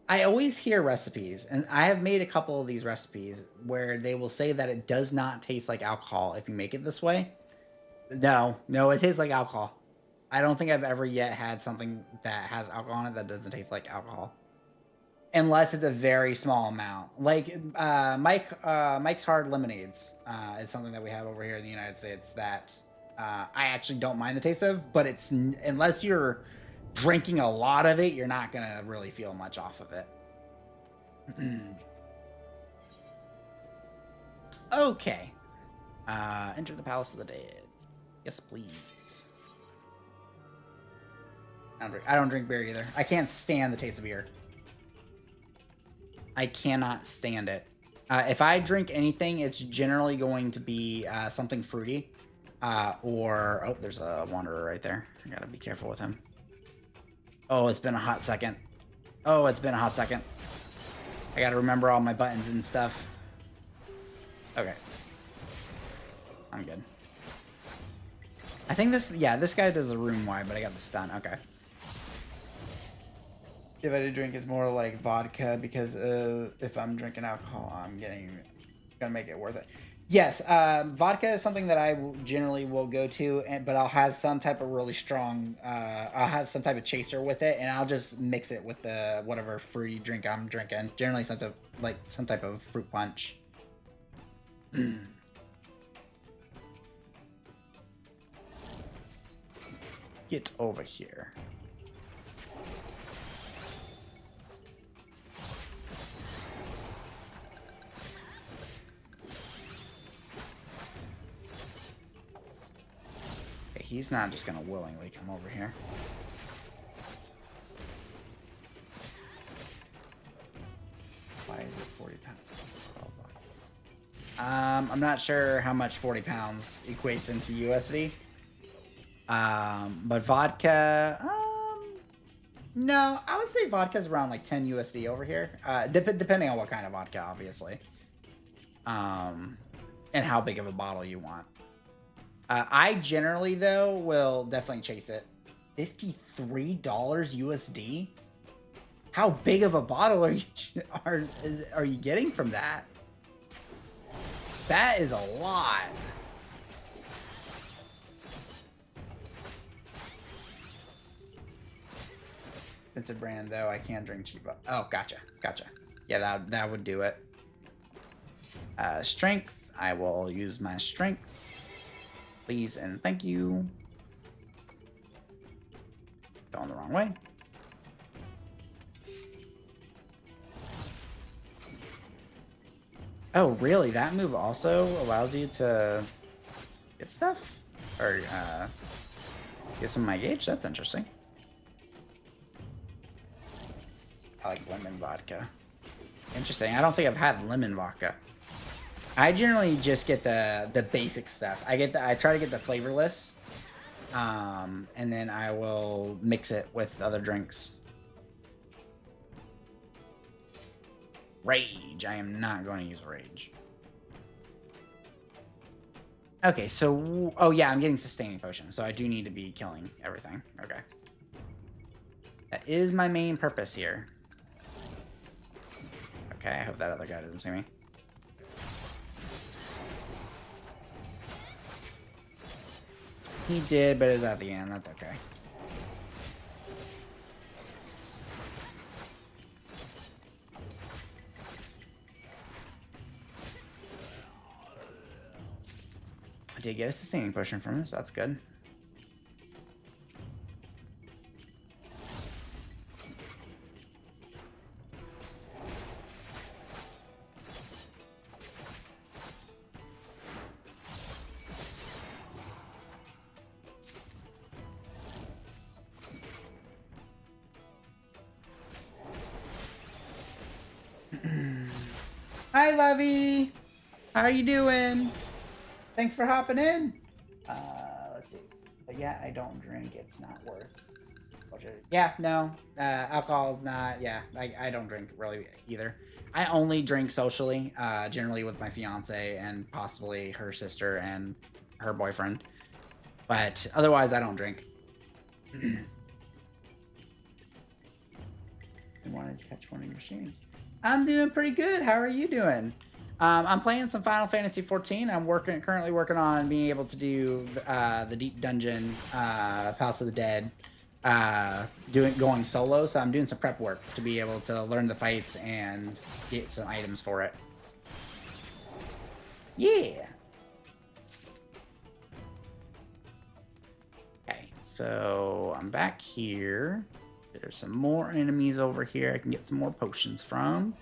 I always hear recipes, and I have made a couple of these recipes where they will say that it does not taste like alcohol if you make it this way. No, it tastes like alcohol. I don't think I've ever yet had something that has alcohol in it that doesn't taste like alcohol. Unless it's a very small amount. Like Mike's Hard Lemonades is something that we have over here in the United States that I actually don't mind the taste of, but it's unless you're drinking a lot of it, you're not going to really feel much off of it. Okay. Enter the Palace of the Dead. Yes, please. I don't drink beer either. I can't stand the taste of beer. I cannot stand it. If I drink anything, it's generally going to be something fruity. Or... Oh, there's a wanderer right there. I gotta be careful with him. Oh, it's been a hot second. I gotta remember all my buttons and stuff. Okay. I'm good. I think this guy does a room wide, but I got the stun. Okay. If I do drink, it's more like vodka because if I'm drinking alcohol, I'm gonna make it worth it. Yes, vodka is something that I generally will go to, but I'll have some type of really strong. I'll have some type of chaser with it, and I'll just mix it with the whatever fruity drink I'm drinking. Generally, some type of fruit punch. Get over here. Okay, he's not just gonna willingly come over here. Why is it 40 pounds? I'm not sure how much 40 pounds equates into USD. But vodka, no, I would say vodka's around like 10 USD over here. Depending on what kind of vodka, obviously. And how big of a bottle you want. I generally, though, will definitely chase it. $53 USD? How big of a bottle are you getting from that? That is a lot. It's a brand though. I can drink cheap. Oh, gotcha. Gotcha. Yeah, that would do it. Strength. I will use my strength. Please and thank you. Going the wrong way. Oh, really? That move also allows you to get stuff? Or, get some of my gauge? That's interesting. I like lemon vodka. Interesting. I don't think I've had lemon vodka. I generally just get the basic stuff. I try to get the flavorless. And then I will mix it with other drinks. Rage. I am not going to use rage. Okay, so... Oh, yeah, I'm getting sustaining potions, so I do need to be killing everything. Okay. That is my main purpose here. Okay, I hope that other guy doesn't see me. He did, but it was at the end. That's okay. I did get a sustaining potion from this. That's good. Hi, Lovey. How are you doing? Thanks for hopping in. Let's see. But yeah, I don't drink. It's not worth. Yeah, no. Alcohol is not. Yeah, I don't drink really either. I only drink socially, generally with my fiance and possibly her sister and her boyfriend. But otherwise, I don't drink. I wanted to catch one of your streams. I'm doing pretty good. How are you doing? I'm playing some Final Fantasy XIV. I'm currently working on being able to do the Deep Dungeon, House of the Dead, going solo. So I'm doing some prep work to be able to learn the fights and get some items for it. Yeah. Okay, so I'm back here. There's some more enemies over here I can get some more potions from.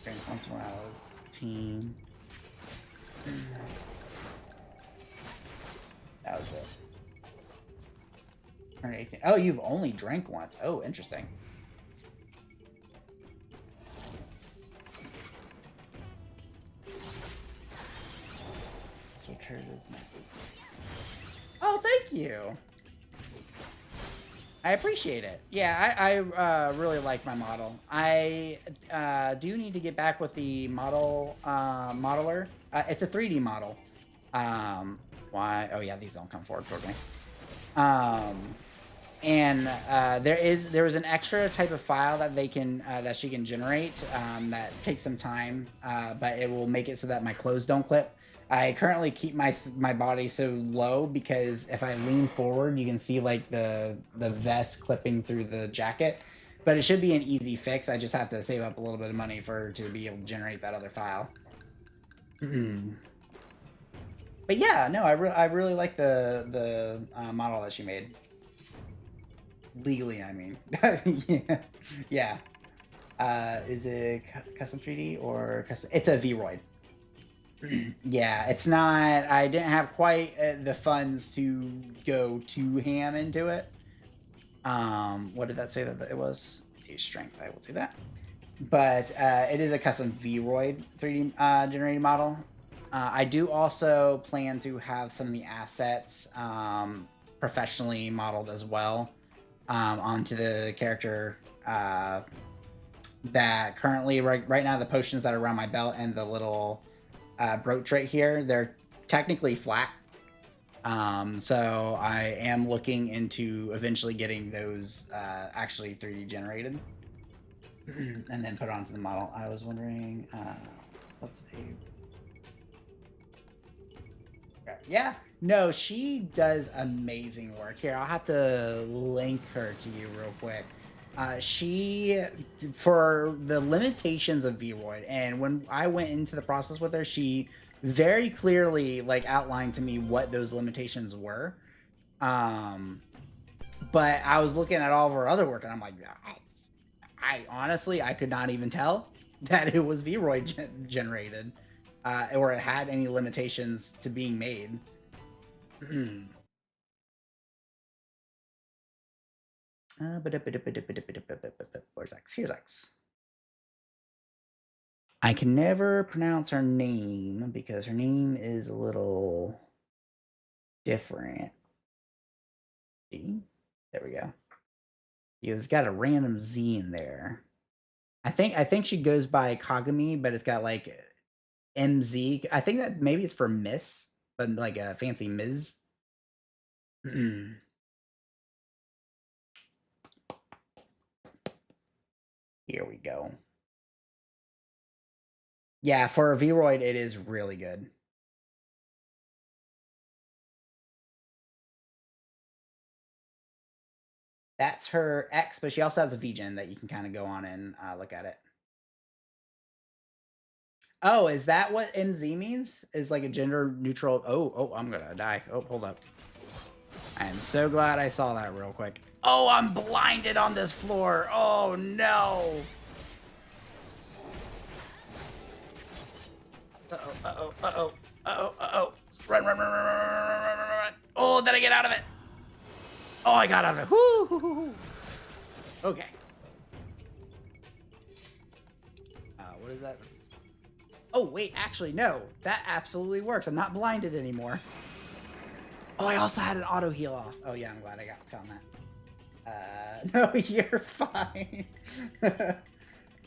Okay, once when I was 18. That was it. Turned 18. Oh, you've only drank once. Oh, interesting. Switcher does not. Oh, thank you. I appreciate it. Yeah, I really like my model. I do need to get back with the modeler. It's a 3D model. Why? Oh yeah, these don't come forward toward me. And there was an extra type of file that they can that she can generate that takes some time, but it will make it so that my clothes don't clip. I currently keep my body so low because if I lean forward, you can see like the vest clipping through the jacket. But it should be an easy fix. I just have to save up a little bit of money to be able to generate that other file. But yeah, no, I really like the model that she made. Legally, I mean. Yeah. Is it custom 3D or custom? It's a Vroid. Yeah, it's not. I didn't have quite the funds to go too ham into it. What did that say that it was? A strength. I will do that. But it is a custom Vroid 3D generated model. I do also plan to have some of the assets professionally modeled as well onto the character. That currently right now the potions that are around my belt and the little brooch right here, they're technically flat. So I am looking into eventually getting those actually 3D generated. and then put it onto the model. I was wondering, what's a... Yeah, no, she does amazing work. Here, I'll have to link her to you real quick. She, for the limitations of Vroid, and when I went into the process with her, she very clearly like outlined to me what those limitations were. But I was looking at all of her other work, and I'm like, I honestly, I could not even tell that it was Vroid generated, or it had any limitations to being made. Where's X? Here's X. I can never pronounce her name because her name is a little different. See? There we go. It's got a random Z in there. I think she goes by Kagami, but it's got like MZ. I think that maybe it's for Miss, but like a fancy Ms. Here we go. Yeah, for a Vroid, it is really good. That's her X, but she also has a VGen that you can kind of go on and look at it. Oh, is that what MZ means? Is like a gender neutral? Oh, I'm gonna die. Oh, hold up. I am so glad I saw that real quick. Oh, I'm blinded on this floor. Oh, no. Uh-oh. Run. Oh, did I get out of it? Oh, I got out of it. Woo. Okay. What is that? Oh, wait, actually, no. That absolutely works. I'm not blinded anymore. Oh, I also had an auto heal off. Oh, yeah, I'm glad I found that. No, you're fine.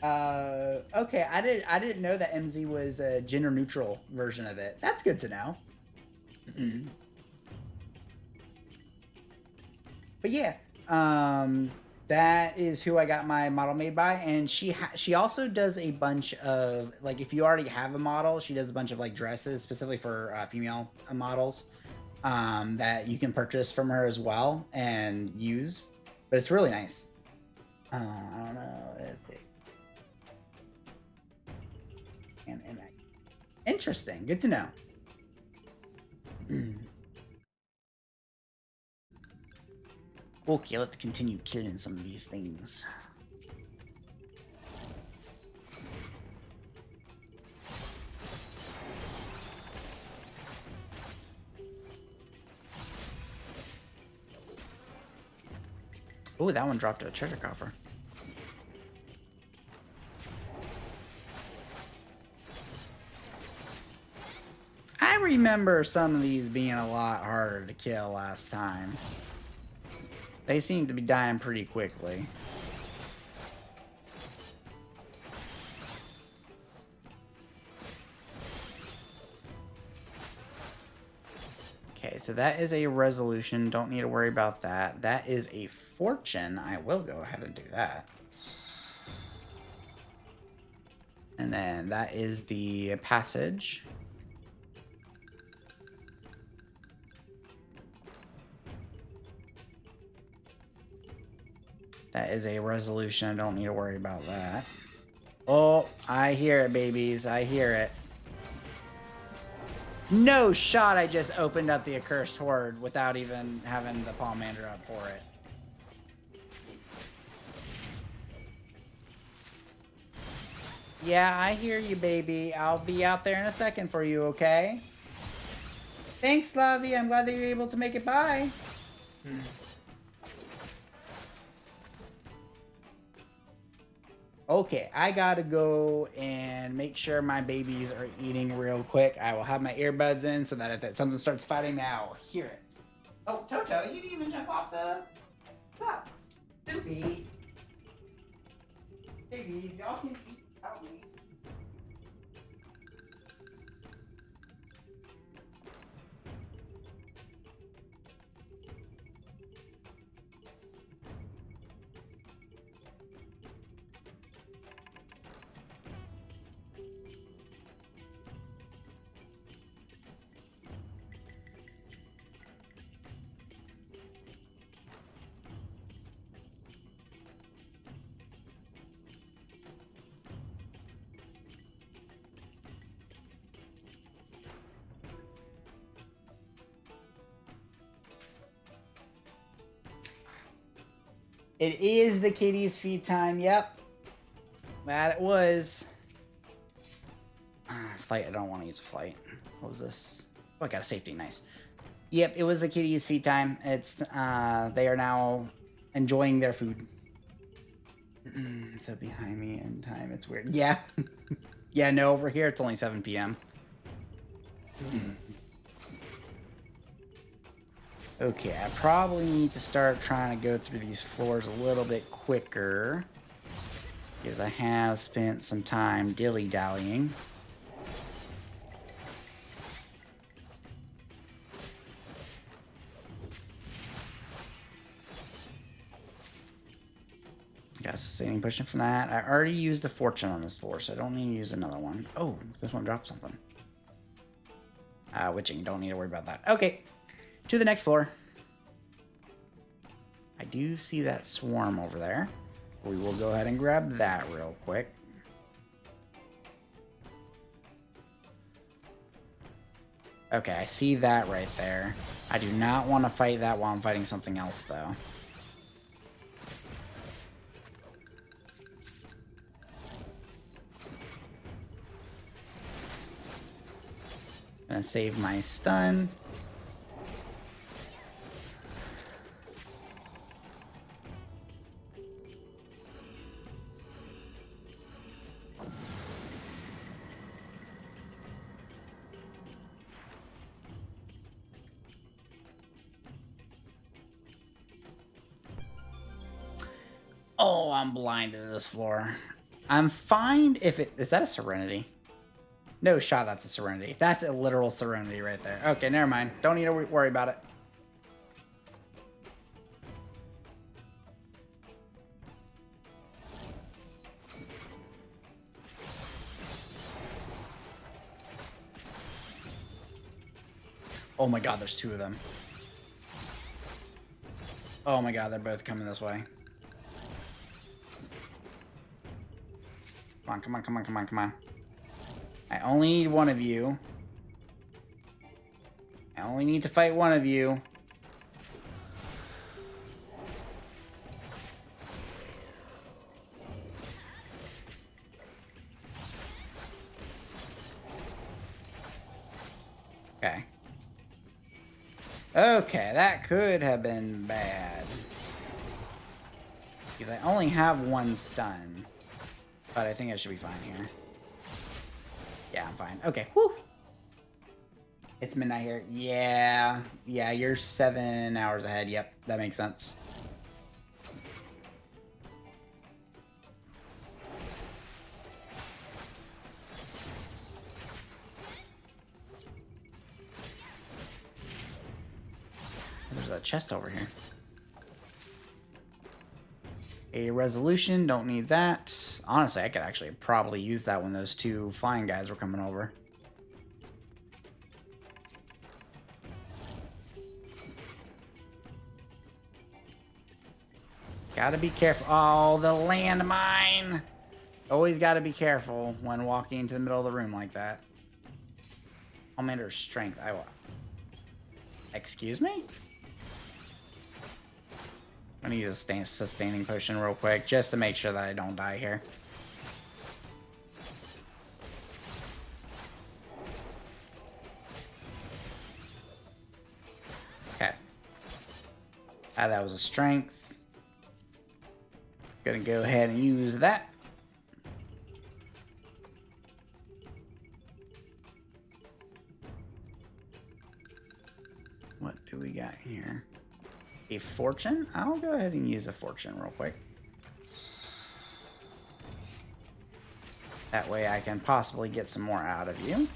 Okay, I didn't know that MZ was a gender neutral version of it. That's good to know. But yeah, that is who I got my model made by, and she also does a bunch of, like, if you already have a model, she does a bunch of like dresses specifically for female models that you can purchase from her as well and use. But it's really nice. I don't know if it... and interesting. Good to know. Okay, let's continue killing some of these things. Oh, that one dropped a treasure coffer. I remember some of these being a lot harder to kill last time. They seem to be dying pretty quickly. Okay, so that is a resolution. Don't need to worry about that. That is a fortune. I will go ahead and do that. And then that is the passage. That is a resolution. I don't need to worry about that. Oh, I hear it, babies. I hear it. No shot I just opened up the Accursed Horde without even having the Pomander up for it. Yeah, I hear you, baby. I'll be out there in a second for you, okay? Thanks, Lavi. I'm glad that you're able to make it by. Okay, I gotta go and make sure my babies are eating real quick. I will have my earbuds in so that if something starts fighting, I'll hear it. Oh, Toto, you didn't even jump off the top. Doopy. Babies, y'all can eat without me. It is the kitty's feed time. Yep. That it was. Flight. I don't want to use a flight. What was this? Oh, I got a safety. Nice. Yep, it was the kitty's feed time. It's they are now enjoying their food. So behind me in time, it's weird. Yeah. Yeah, no, over here it's only 7 p.m. Okay, I probably need to start trying to go through these floors a little bit quicker, because I have spent some time dilly-dallying. Got sustaining potion from that. I already used a fortune on this floor, so I don't need to use another one. Oh, this one dropped something. Witching, don't need to worry about that. Okay, to the next floor. I do see that swarm over there. We will go ahead and grab that real quick. Okay, I see that right there. I do not want to fight that while I'm fighting something else, though. Gonna save my stun. Oh, I'm blind to this floor. I'm fine if it... Is that a Serenity? No shot that's a Serenity. That's a literal Serenity right there. Okay, never mind. Don't need to worry about it. Oh my god, there's two of them. Oh my god, they're both coming this way. Come on, come on, come on, come on, come on. I only need one of you. I only need to fight one of you. Okay. Okay, that could have been bad. Because I only have one stun. But I think I should be fine here. Yeah, I'm fine. Okay, woo! It's midnight here. Yeah. Yeah, you're 7 hours ahead. Yep, that makes sense. There's a chest over here. A resolution, don't need that. Honestly, I could actually probably use that when those two flying guys were coming over. Gotta be careful. Oh, the landmine! Always gotta be careful when walking into the middle of the room like that. Commander strength. I will. Excuse me? I'm gonna use a sustaining potion real quick, just to make sure that I don't die here. Okay. That was a strength. Gonna go ahead and use that. What do we got here? A fortune? I'll go ahead and use a fortune real quick. That way I can possibly get some more out of you.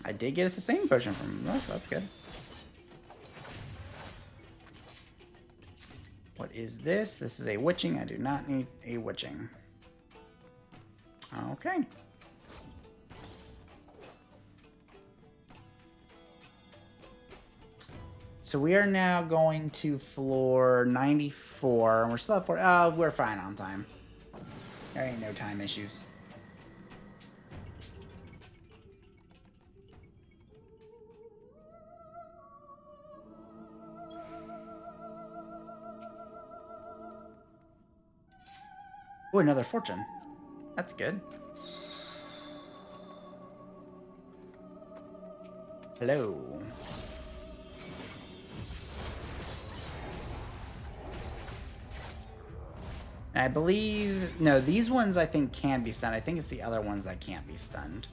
I did get a sustaining potion from them, so that's good. What is this? This is a witching. I do not need a witching. Okay. So we are now going to floor 94, and we're still at 4. Oh, we're fine on time. There ain't no time issues. Oh, another fortune. That's good. Hello. I believe... No, these ones I think can be stunned. I think it's the other ones that can't be stunned.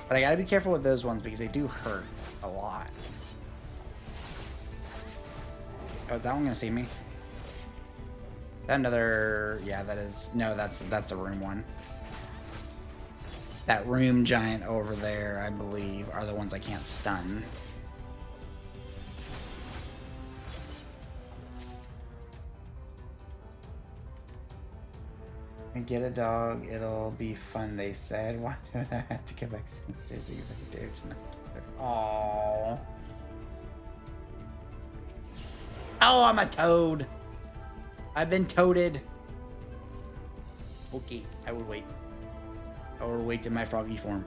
But I gotta be careful with those ones because they do hurt a lot. Oh, is that one gonna see me? Is that another... Yeah, that is... No, that's a room one. That room giant over there, I believe, are the ones I can't stun. I get a dog, it'll be fun, they said. Why do I have to go back to the stage because I dare tonight? Aww. Oh, I'm a toad. I've been toaded. Okay, I will wait. I will wait in my froggy form.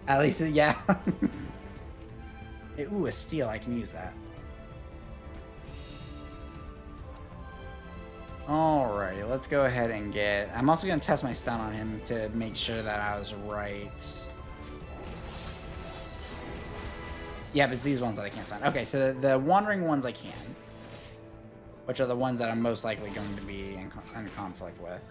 At least, yeah. Hey, ooh, a steel. I can use that. Alrighty, let's go ahead and get... I'm also going to test my stun on him to make sure that I was right. Yeah, but it's these ones that I can't stun. Okay, so the wandering ones I can. Which are the ones that I'm most likely going to be in conflict with.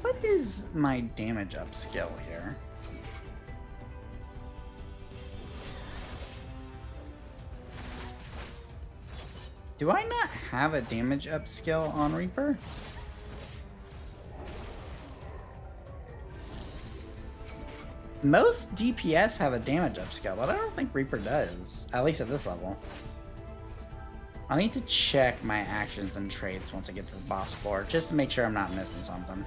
What is my damage up skill here? Do I not have a damage up skill on Reaper? Most DPS have a damage up skill, but I don't think Reaper does. At least at this level. I'll need to check my actions and traits once I get to the boss floor, just to make sure I'm not missing something.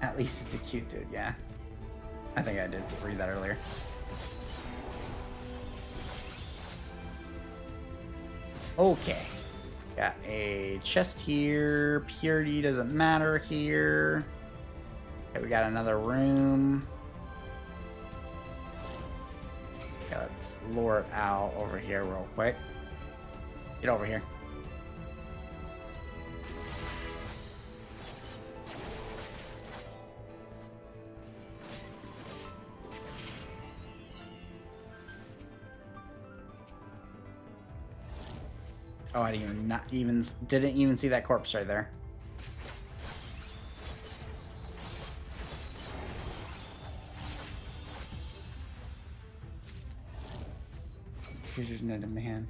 At least it's a cute dude, yeah. I think I did read that earlier. Okay. Got a chest here. Purity doesn't matter here. Okay, we got another room. Okay, let's lure it out over here real quick. Get over here. Oh, I didn't even see that corpse right there. She's no demand.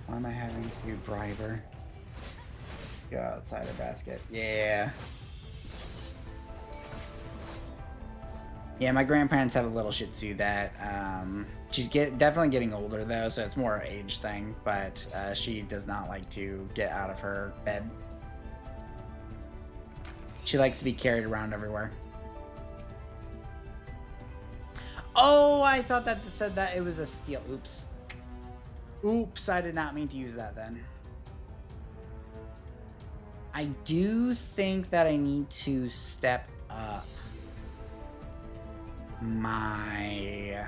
Why am I having to bribe her? Go outside her basket. Yeah. Yeah, my grandparents have a little Shih Tzu that, she's definitely getting older though, so it's more an age thing, but she does not like to get out of her bed. She likes to be carried around everywhere. Oh, I thought that said that it was a steal. Oops. Oops, I did not mean to use that then. I do think that I need to step up my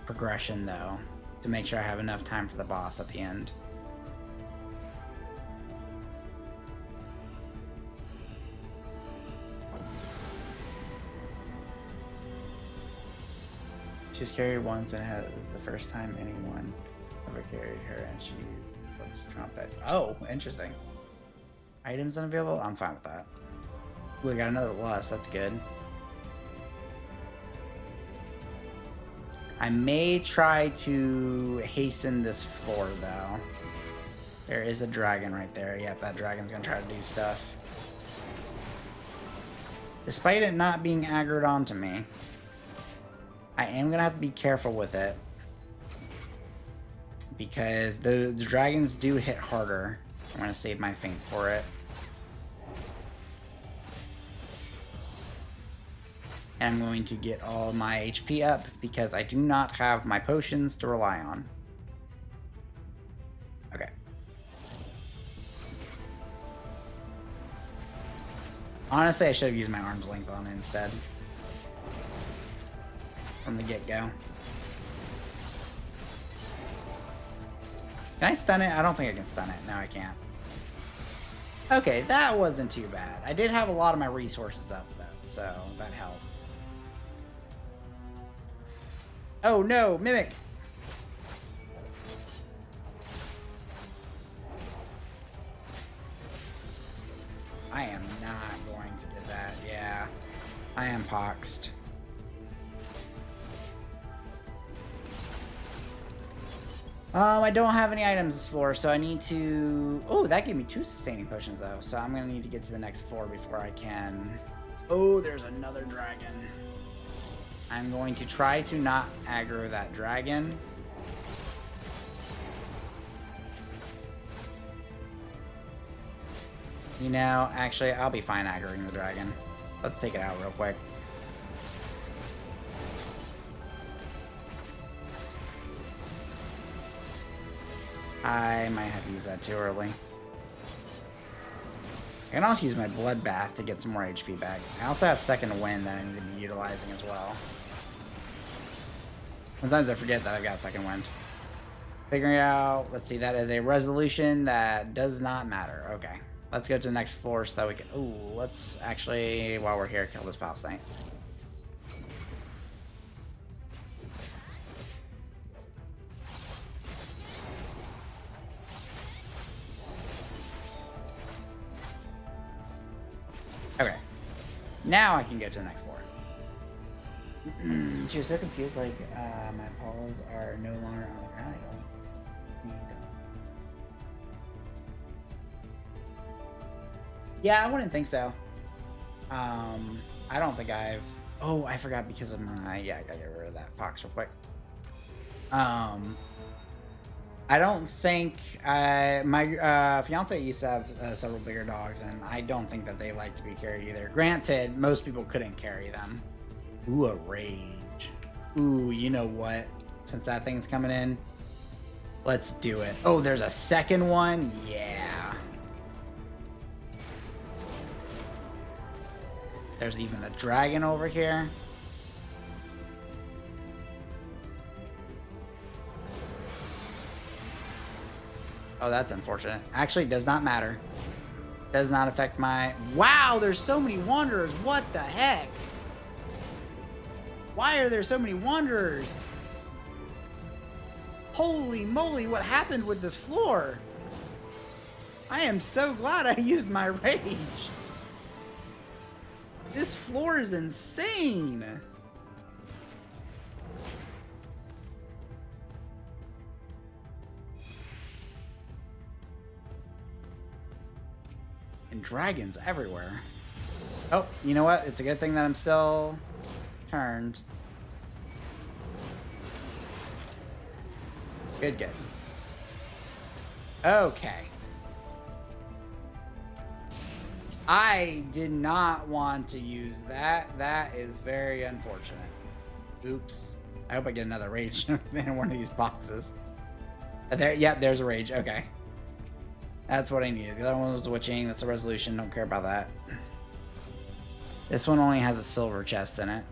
progression though, to make sure I have enough time for the boss at the end. She's carried once and it was the first time anyone ever carried her, and she's trumpet. Oh, interesting. Items unavailable? I'm fine with that. Ooh, we got another lust. That's good. I may try to hasten this floor, though. There is a dragon right there. Yep, that dragon's gonna try to do stuff. Despite it not being aggroed onto me, I am gonna have to be careful with it. Because the dragons do hit harder. I'm gonna save my feint for it. And I'm going to get all my HP up because I do not have my potions to rely on. Okay. Honestly, I should have used my arm's length on it instead. From the get-go. Can I stun it? I don't think I can stun it. No, I can't. Okay, that wasn't too bad. I did have a lot of my resources up, though, so that helped. Oh, no! Mimic! I am not going to get that. Yeah. I am poxed. I don't have any items this floor, so I need to... Oh, that gave me 2 sustaining potions, though. So I'm going to need to get to the next floor before I can... Oh, there's another dragon. I'm going to try to not aggro that dragon. You know, actually, I'll be fine aggroing the dragon. Let's take it out real quick. I might have used that too early. I can also use my bloodbath to get some more HP back. I also have second wind that I need to be utilizing as well. Sometimes I forget that I've got second wind. Figuring out, let's see, that is a resolution that does not matter. Okay, let's go to the next floor so that we can, ooh, let's actually, while we're here, kill this palace knight. Okay, now I can go to the next floor. She was so confused, like, my paws are no longer on the ground. I don't need them. Yeah, I wouldn't think so. I don't think I've... Oh, I forgot because of my... Yeah, I gotta get rid of that fox real quick. I don't think my fiance used to have several bigger dogs, and I don't think that they like to be carried either. Granted, most people couldn't carry them. Ooh, a rage. Ooh, you know what? Since that thing's coming in, let's do it. Oh, there's a second one? Yeah. There's even a dragon over here. Oh, that's unfortunate. Actually, does not matter. Does not affect my... Wow, there's so many wanderers. What the heck? Why are there so many wanderers? Holy moly, what happened with this floor? I am so glad I used my rage. This floor is insane. And dragons everywhere. Oh, you know what? It's a good thing that I'm still turned. Good, good. Okay. I did not want to use that. That is very unfortunate. Oops. I hope I get another rage in one of these boxes. There, yep, there's a rage. Okay. That's what I needed. The other one was witching. That's a resolution. Don't care about that. This one only has a silver chest in it.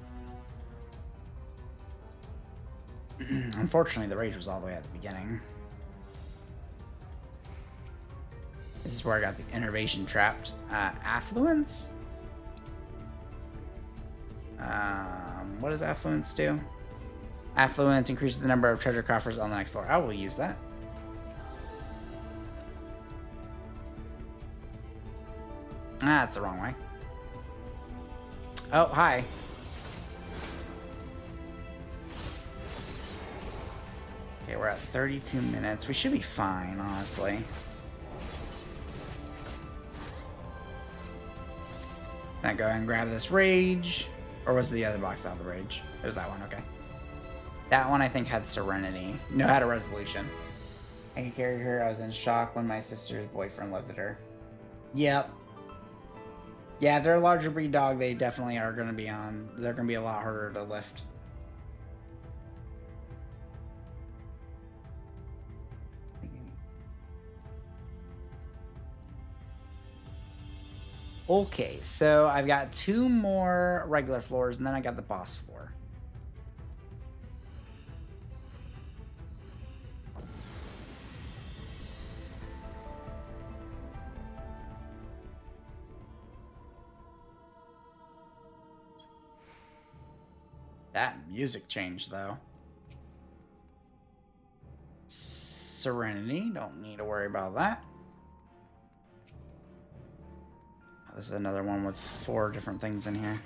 Unfortunately, the rage was all the way at the beginning. This is where I got the innervation trapped. Affluence? What does affluence do? Affluence increases the number of treasure coffers on the next floor. I will use that. Ah, that's the wrong way. Oh, hi. Okay, we're at 32 minutes. We should be fine, honestly. Can I go ahead and grab this rage? Or was the other box out of the rage? It was that one, okay. That one I think had serenity. No, had a resolution. I could carry her. I was in shock when my sister's boyfriend lifted her. Yep. Yeah, if they're a larger breed dog, they definitely are going to be on. They're going to be a lot harder to lift. Okay, so I've got 2 more regular floors, and then I got the boss floor. That music changed, though. Serenity, don't need to worry about that. This is another one with 4 different things in here.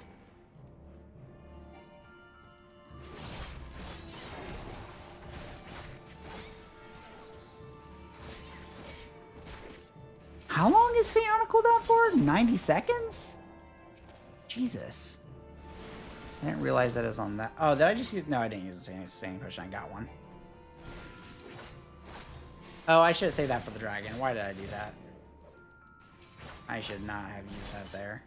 How long is Feet on a cooldown for? 90 seconds? Jesus. I didn't realize that it was on that. Oh, did I just use... No, I didn't use the sustaining potion. I got one. Oh, I should have saved that for the dragon. Why did I do that? I should not have used that there.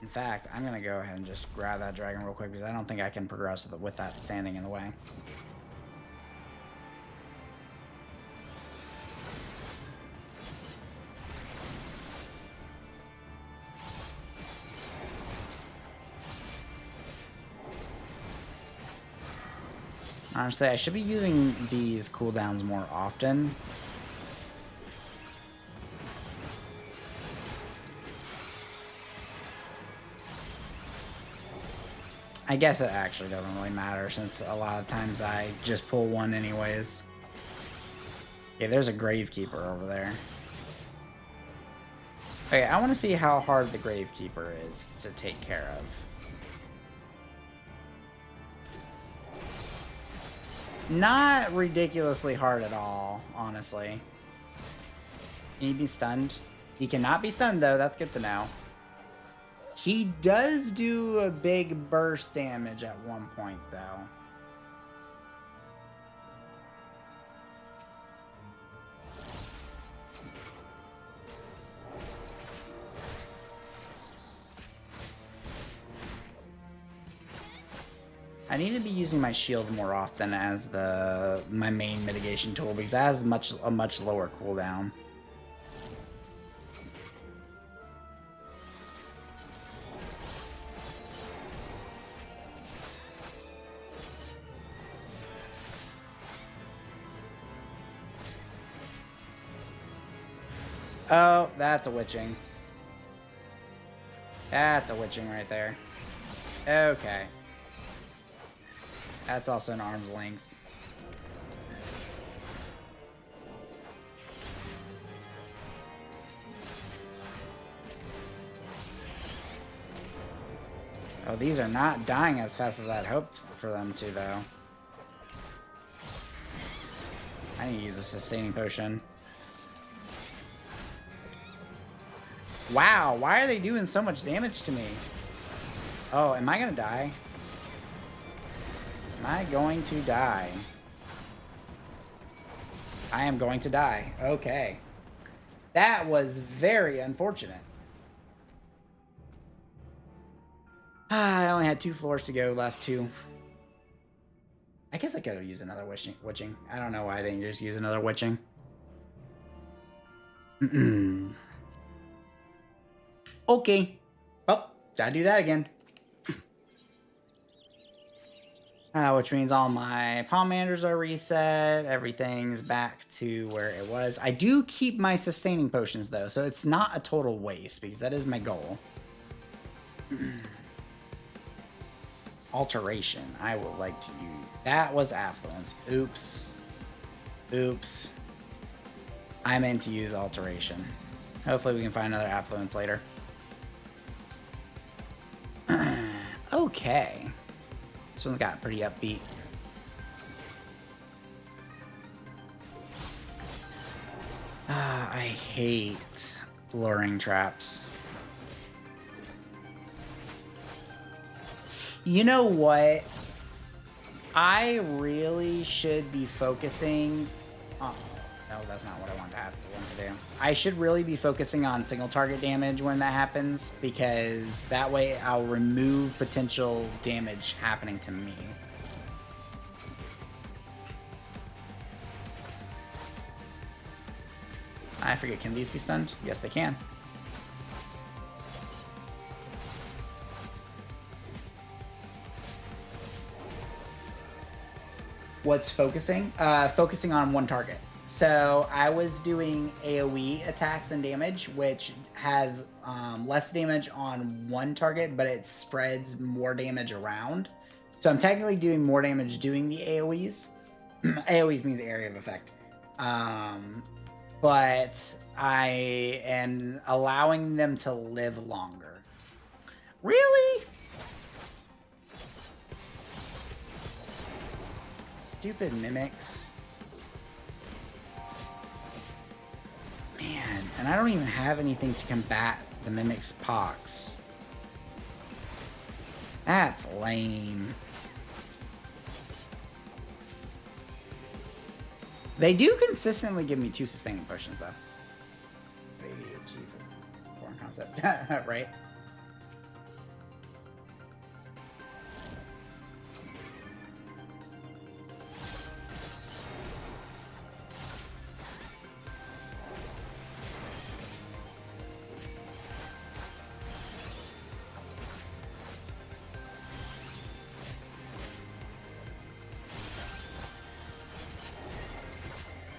In fact, I'm going to go ahead and just grab that dragon real quick because I don't think I can progress with that standing in the way. Honestly, I should be using these cooldowns more often. I guess it actually doesn't really matter since a lot of times I just pull one anyways. Okay, there's a Gravekeeper over there. Okay, I want to see how hard the Gravekeeper is to take care of. Not ridiculously hard at all, honestly. Can he be stunned? He cannot be stunned, though. That's good to know. He does do a big burst damage at one point, though. I need to be using my shield more often as my main mitigation tool because that has a much lower cooldown. Oh, that's a witching. That's a witching right there. Okay. That's also an arm's length. Oh, these are not dying as fast as I'd hoped for them to, though. I need to use a sustaining potion. Wow, why are they doing so much damage to me? Oh, am I gonna die? Am I going to die? I am going to die. Okay. That was very unfortunate. I only had 2 floors to go left, too. I guess I could have used another witching. I don't know why I didn't just use another witching. Okay. Oh, gotta do that again. Which means all my Palmanders are reset. Everything's back to where it was. I do keep my sustaining potions, though, so it's not a total waste, because that is my goal. Alteration. I would like to use... That was Affluence. Oops. Oops. I meant to use Alteration. Hopefully we can find another Affluence later. Okay. This one's got pretty upbeat. I hate luring traps. You know what? I really should be focusing... Oh, no, that's not what I want to do. I should really be focusing on single target damage when that happens, because that way I'll remove potential damage happening to me. I forget, can these be stunned? Yes, they can. What's focusing? Focusing on one target. So I was doing AoE attacks and damage, which has less damage on one target, but it spreads more damage around. So I'm technically doing more damage doing the AoEs. AoEs means area of effect. But I am allowing them to live longer. Really? Stupid mimics. Man, and I don't even have anything to combat the mimic's pox. That's lame. They do consistently give me 2 sustaining potions, though. ADHD for foreign concept, right?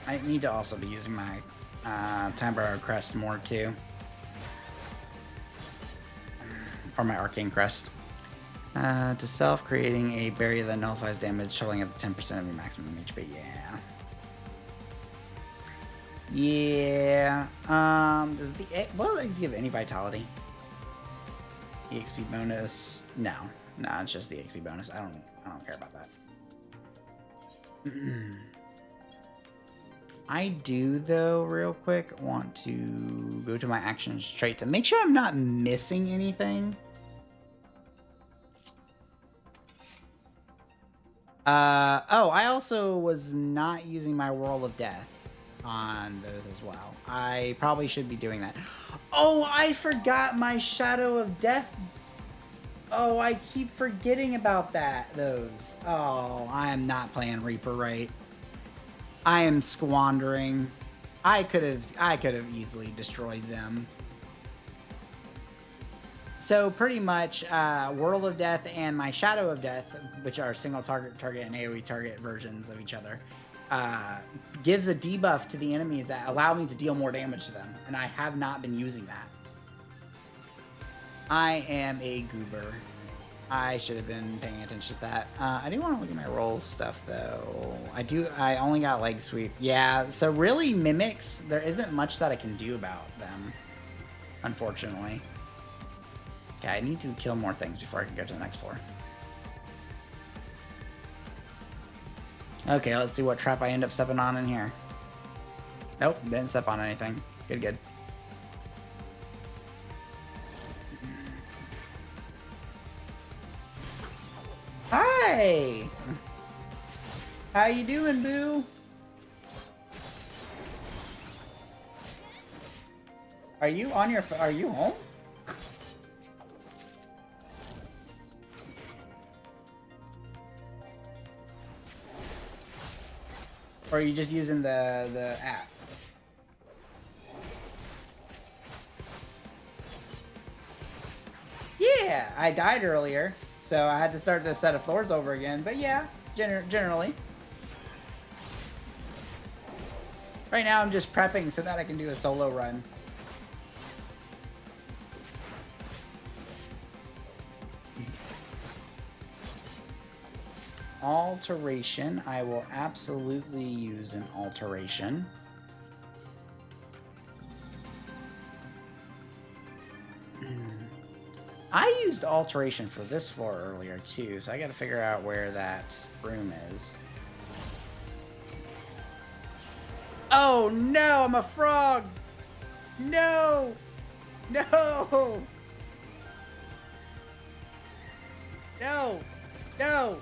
I need to also be using my Time Borrowed Crest more, too. Or my Arcane Crest. To self, creating a barrier that nullifies damage, totaling up to 10% of your maximum HP. Yeah. Yeah. Does the boiled eggs give any vitality? EXP bonus? No. No, it's just the XP bonus. I don't care about that. I do, though, real quick, want to go to my actions traits and make sure I'm not missing anything. Oh, I also was not using my Whirl of Death on those as well. I probably should be doing that. Oh, I forgot my Shadow of Death. Oh, I keep forgetting about those. Oh, I am not playing Reaper right. I am squandering. I could have easily destroyed them. So pretty much, Whirl of Death and my Shadow of Death, which are single target, and AoE target versions of each other, gives a debuff to the enemies that allow me to deal more damage to them, and I have not been using that. I am a goober. I should have been paying attention to that. I do want to look at my roll stuff, though. I only got leg sweep. Yeah, so really, mimics, there isn't much that I can do about them, unfortunately. Okay, I need to kill more things before I can go to the next floor. Okay, let's see what trap I end up stepping on in here. Nope, didn't step on anything. Good, good. Hi! How you doing, boo? Are you home? Or are you just using the app? Yeah, I died earlier, so I had to start this set of floors over again. But yeah, generally. Right now I'm just prepping so that I can do a solo run. Alteration. I will absolutely use an alteration. I used alteration for this floor earlier too, so I gotta figure out where that room is. Oh no, I'm a frog! No! No! No! No!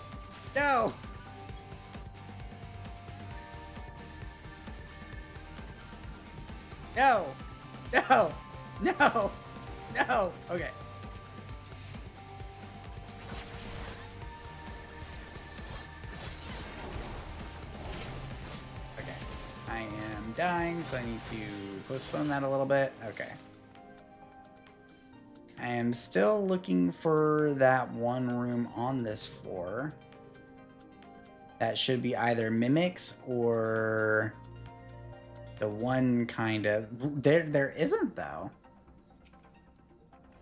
No! No! No! No! No! Okay. Okay. I am dying, so I need to postpone that a little bit. Okay. I am still looking for that one room on this floor. That should be either mimics or the one kind of... There isn't, though.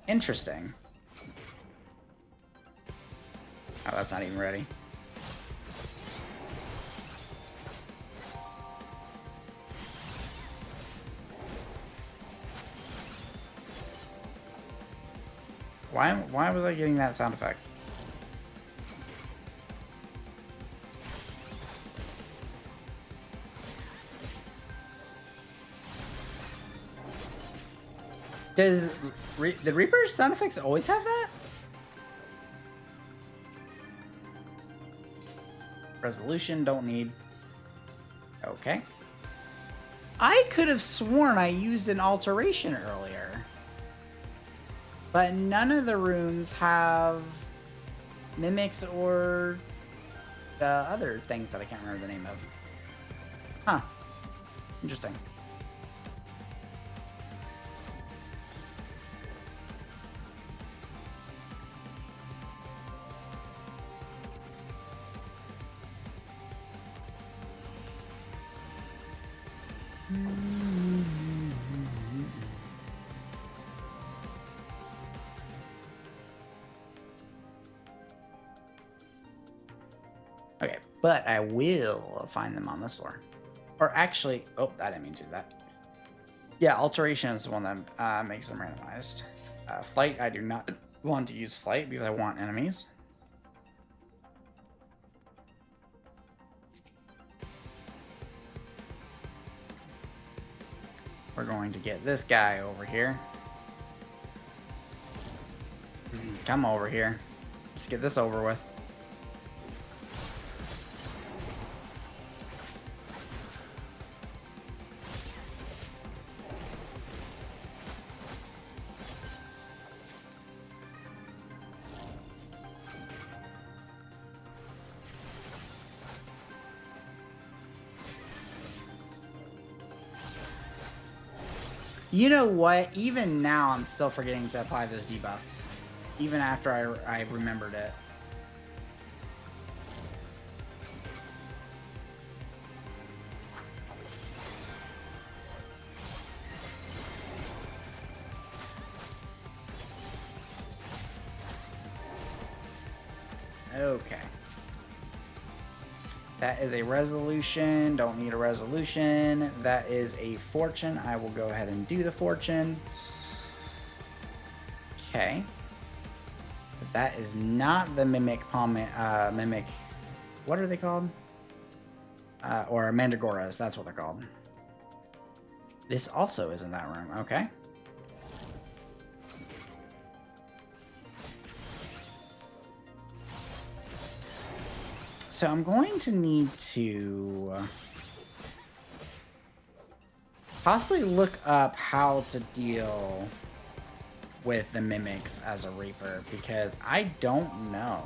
Interesting. Oh, that's not even ready. Why was I getting that sound effect? Does the Reaper's sound effects always have that? Resolution, don't need. Okay. I could have sworn I used an alteration earlier. But none of the rooms have mimics or the other things that I can't remember the name of. Huh. Interesting. Okay, but I will find them on this floor. Or actually, oh, I didn't mean to do that. Yeah, alteration is the one that makes them randomized. Flight, I do not want to use flight because I want enemies. We're going to get this guy over here. Come over here. Let's get this over with. You know what? Even now, I'm still forgetting to apply those debuffs. Even after I remembered it. Okay. That is a resolution. Don't need a resolution. That is a fortune. I will go ahead and do the fortune. Okay. So that is not the mimic mimic. What are they called? Or mandragoras. That's what they're called. This also is in that room. Okay. So I'm going to need to possibly look up how to deal with the mimics as a Reaper, because I don't know.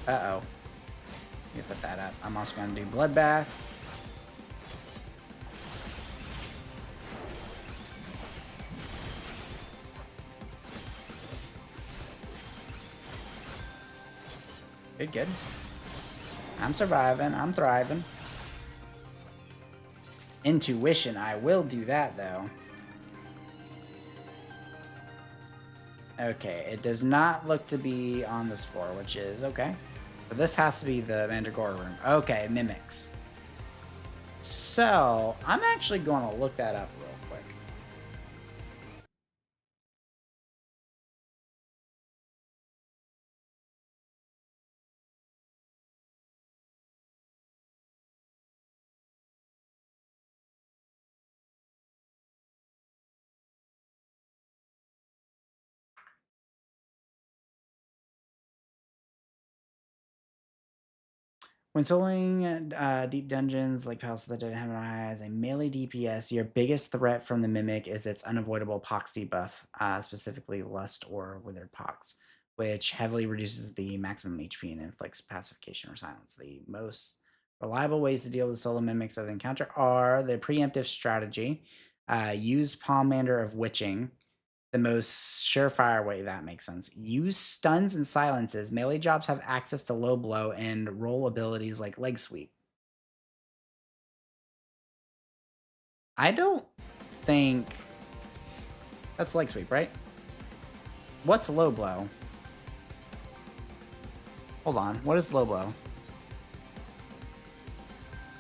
Uh-oh. Let me put that up. I'm also going to do Bloodbath. Good, good. I'm surviving. I'm thriving. Intuition. I will do that, though. Okay, it does not look to be on this floor, which is okay. But this has to be the Mandragora room. Okay, mimics. So, I'm actually going to look that up real When soloing deep dungeons like Palace of the Dead Heaven has a melee DPS, your biggest threat from the Mimic is its unavoidable Pox debuff, specifically Lust or Withered Pox, which heavily reduces the maximum HP and inflicts pacification or silence. The most reliable ways to deal with solo mimics of the encounter are the preemptive strategy, use Pomander of Witching, the most surefire way that makes sense. Use stuns and silences. Melee jobs have access to low blow and roll abilities like leg sweep. I don't think that's leg sweep, right? What's low blow? Hold on. What is low blow?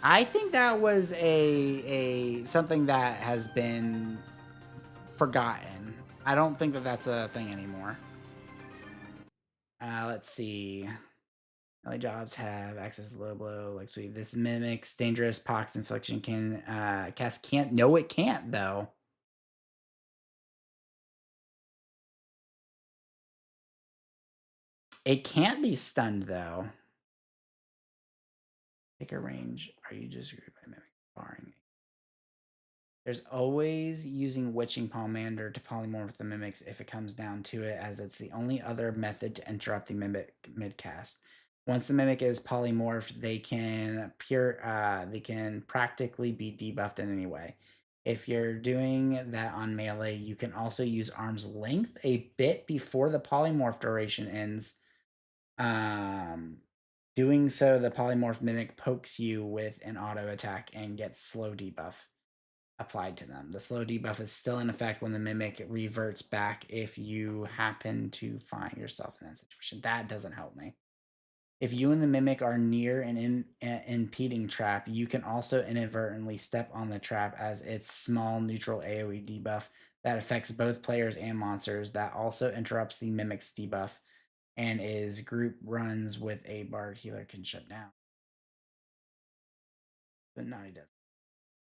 I think that was a something that has been forgotten. I don't think that that's a thing anymore. Let's see. Melee jobs have access to low blow, like sweep. This mimics dangerous pox infliction. Can cast can't. No, it can't though. It can't be stunned though. Pick a range. Are you just grouped by mimic barring? There's always using Witching Pomander to polymorph the mimics if it comes down to it, as it's the only other method to interrupt the mimic mid-cast. Once the mimic is polymorphed, they can practically be debuffed in any way. If you're doing that on melee, you can also use Arm's Length a bit before the polymorph duration ends. Doing so, the polymorph mimic pokes you with an auto attack and gets slow debuff applied to them. The slow debuff is still in effect when the mimic reverts back if you happen to find yourself in that situation. That doesn't help me. If you and the mimic are near an impeding trap, you can also inadvertently step on the trap, as its small neutral AoE debuff that affects both players and monsters. That also interrupts the mimic's debuff and is group runs with a bard healer can shut down. But no, he doesn't.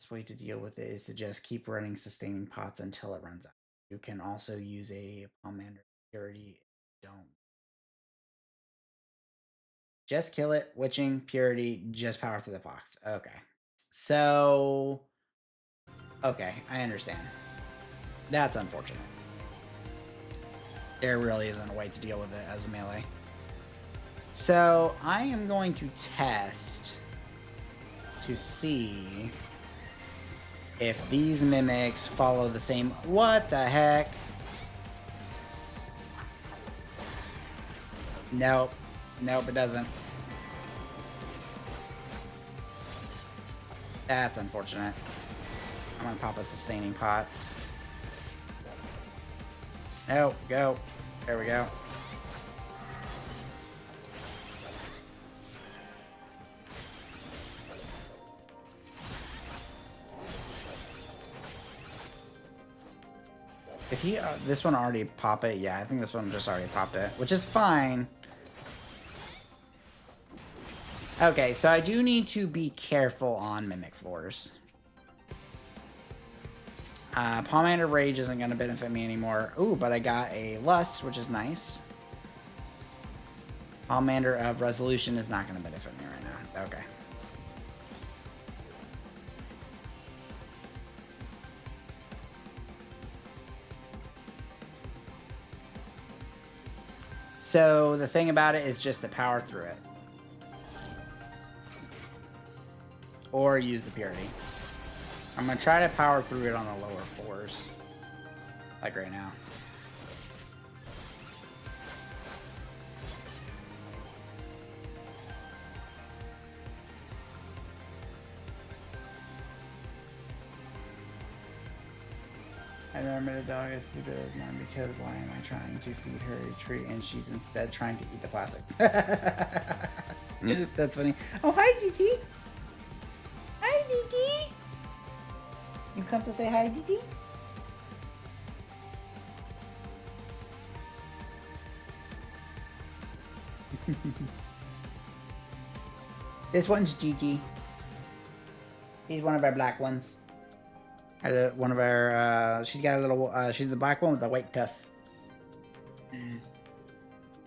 Best way to deal with it is to just keep running sustaining pots until it runs out. You can also use a Pomander Purity. Don't just kill it. Witching Purity. Just power through the box. Okay. So. Okay, I understand. That's unfortunate. There really isn't a way to deal with it as a melee. So I am going to test to see if these mimics follow the same. What the heck? Nope. Nope, it doesn't. That's unfortunate. I'm gonna pop a sustaining pot. No, go. There we go. If he, this one already pop it? Yeah, I think this one just already popped it, which is fine. Okay, so I do need to be careful on Mimic Floors. Pomander Rage isn't going to benefit me anymore. Ooh, but I got a Lust, which is nice. Pomander of Resolution is not going to benefit me right now. Okay. So the thing about it is just to power through it. Or use the Purity. I'm going to try to power through it on the lower floors. Like right now. I remember the dog is as good as mine because why am I trying to feed her a treat and she's instead trying to eat the plastic? That's funny. Oh, hi, DT. Hi, DT. You come to say hi, DT? This one's Gigi. He's one of our black ones. One of our, she's got a little, she's the black one with the white tuff.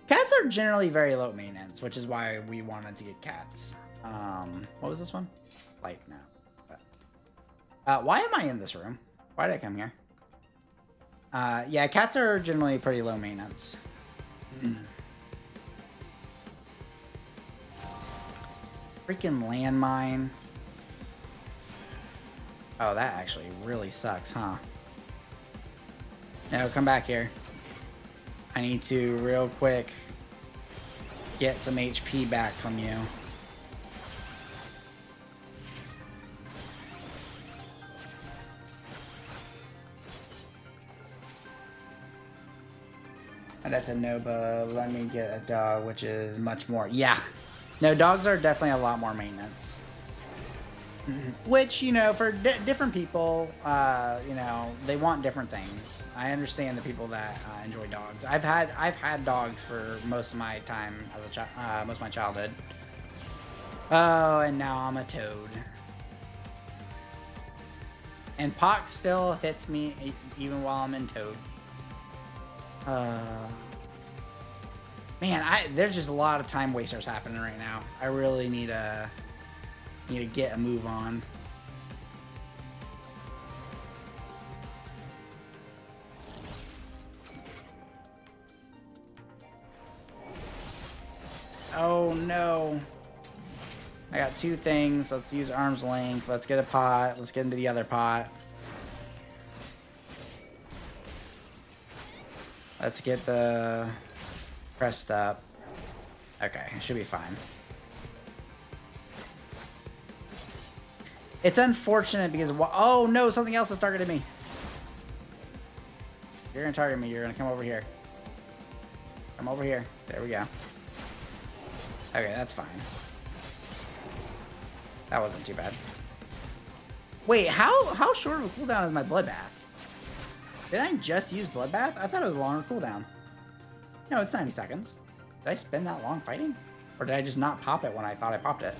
Cats are generally very low maintenance, which is why we wanted to get cats. What was this one? Light now. Why am I in this room? Why did I come here? Yeah, cats are generally pretty low maintenance. Freaking landmine. Oh, that actually really sucks, huh? No, come back here. I need to real quick get some HP back from you. And that's a no, but let me get a dog, which is much more. Yeah. No, dogs are definitely a lot more maintenance. Which, you know, for different people, you know, they want different things. I understand the people that enjoy dogs. I've had dogs for most of my time as a child, most of my childhood. Oh, and now I'm a toad. And Pox still hits me even while I'm in toad. Man, there's just a lot of time wasters happening right now. I really need to get a move on. Oh no. I got two things. Let's use arm's length. Let's get a pot. Let's get into the other pot. Let's get the pressed up. Okay, it should be fine. It's unfortunate because... Oh no, something else has targeted me. You're gonna target me. You're gonna come over here. Come over here. There we go. Okay, that's fine. That wasn't too bad. Wait, how short of a cooldown is my bloodbath? Did I just use bloodbath? I thought it was a longer cooldown. No, it's 90 seconds. Did I spend that long fighting? Or did I just not pop it when I thought I popped it?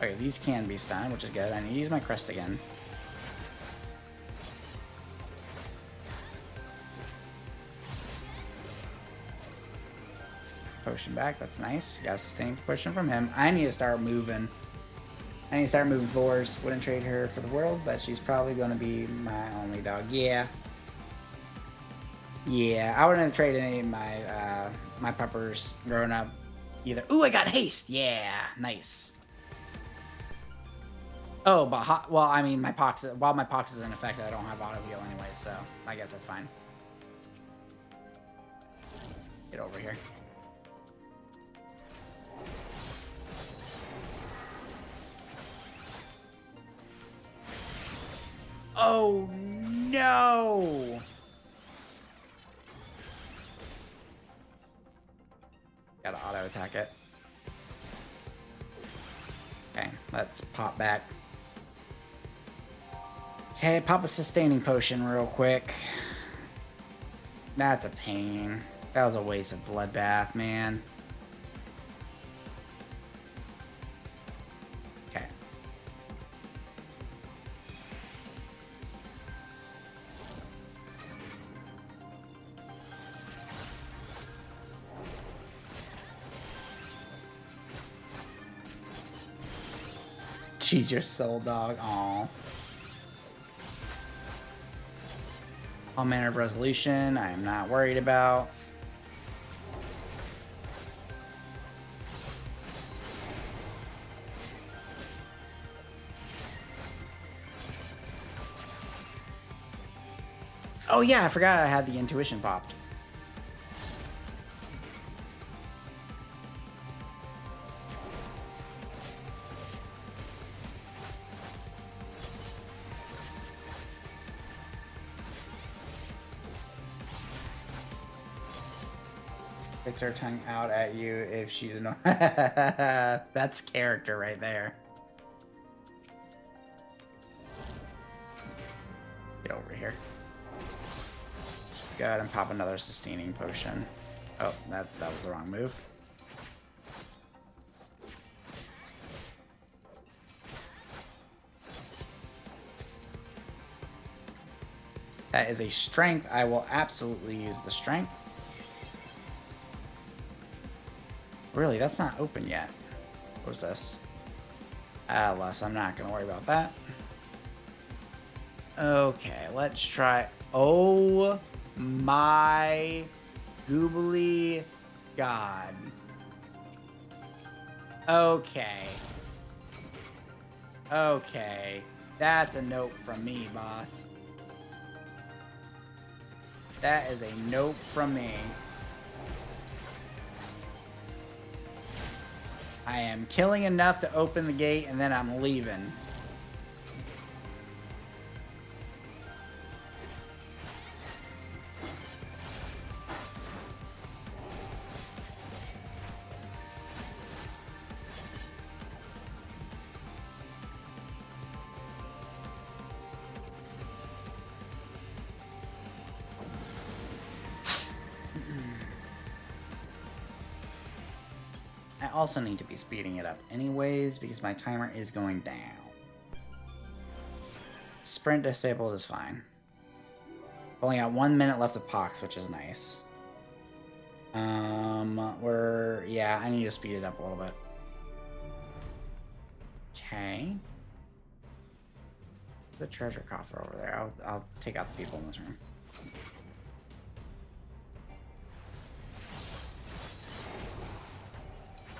Okay, these can be stunned, which is good. I need to use my crest again. Potion back, that's nice. Got a sustained potion from him. I need to start moving. I need to start moving floors. Wouldn't trade her for the world, but she's probably going to be my only dog. Yeah. Yeah, I wouldn't have traded any of my my puppers growing up either. Ooh, I got haste. Yeah, nice. Oh, but well, I mean, while my pox is in effect, I don't have auto heal anyway, so I guess that's fine. Get over here. Oh no! Gotta auto attack it. Okay, let's pop back. Okay, pop a sustaining potion real quick. That's a pain. That was a waste of bloodbath, man. Okay. She's your soul dog. Aw. All manner of resolution, I am not worried about. Oh yeah, I forgot I had the intuition popped. Sticks her tongue out at you if she's annoying. That's character right there. Get over here. Go ahead and pop another sustaining potion. Oh, that was the wrong move. That is a strength. I will absolutely use the strength. really, that's not open yet. What was this? Les, I'm not gonna worry about that. Okay, let's try. Oh my goobly god. Okay. Okay. That's a nope from me, boss. That is a nope from me. I am killing enough to open the gate, and then I'm leaving. I also need to be speeding it up anyways because my timer is going down. Sprint disabled is fine. Only got 1 minute left of Pox, which is nice. Yeah, I need to speed it up a little bit. Okay. The treasure coffer over there. I'll take out the people in this room.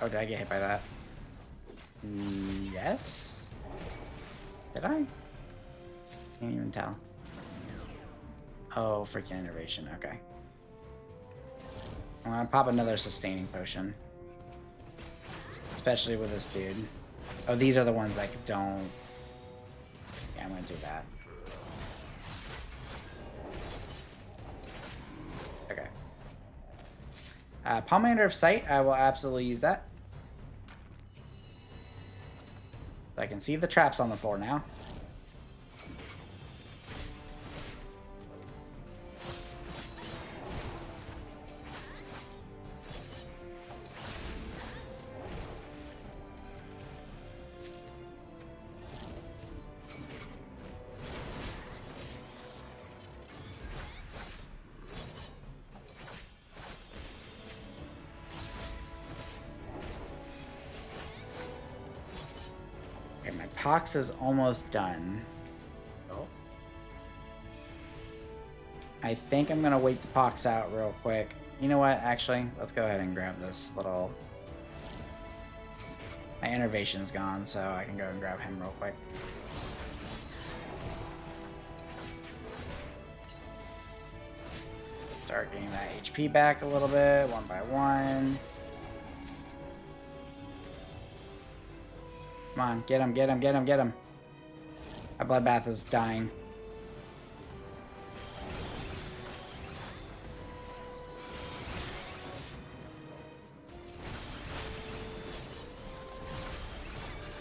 Oh, did I get hit by that? Yes? Did I? Can't even tell. Oh, freaking innovation. Okay. I'm gonna pop another sustaining potion. Especially with this dude. Oh, these are the ones that don't... Yeah, I'm gonna do that. Okay. Pomander of Sight, I will absolutely use that. I can see the traps on the floor now. Pox is almost done. Oh. I think I'm gonna wait the Pox out real quick. You know what? Actually, let's go ahead and grab this little... My innervation's gone, so I can go and grab him real quick. Start getting that HP back a little bit, one by one. Come on, get him, get him, get him, get him. My bloodbath is dying.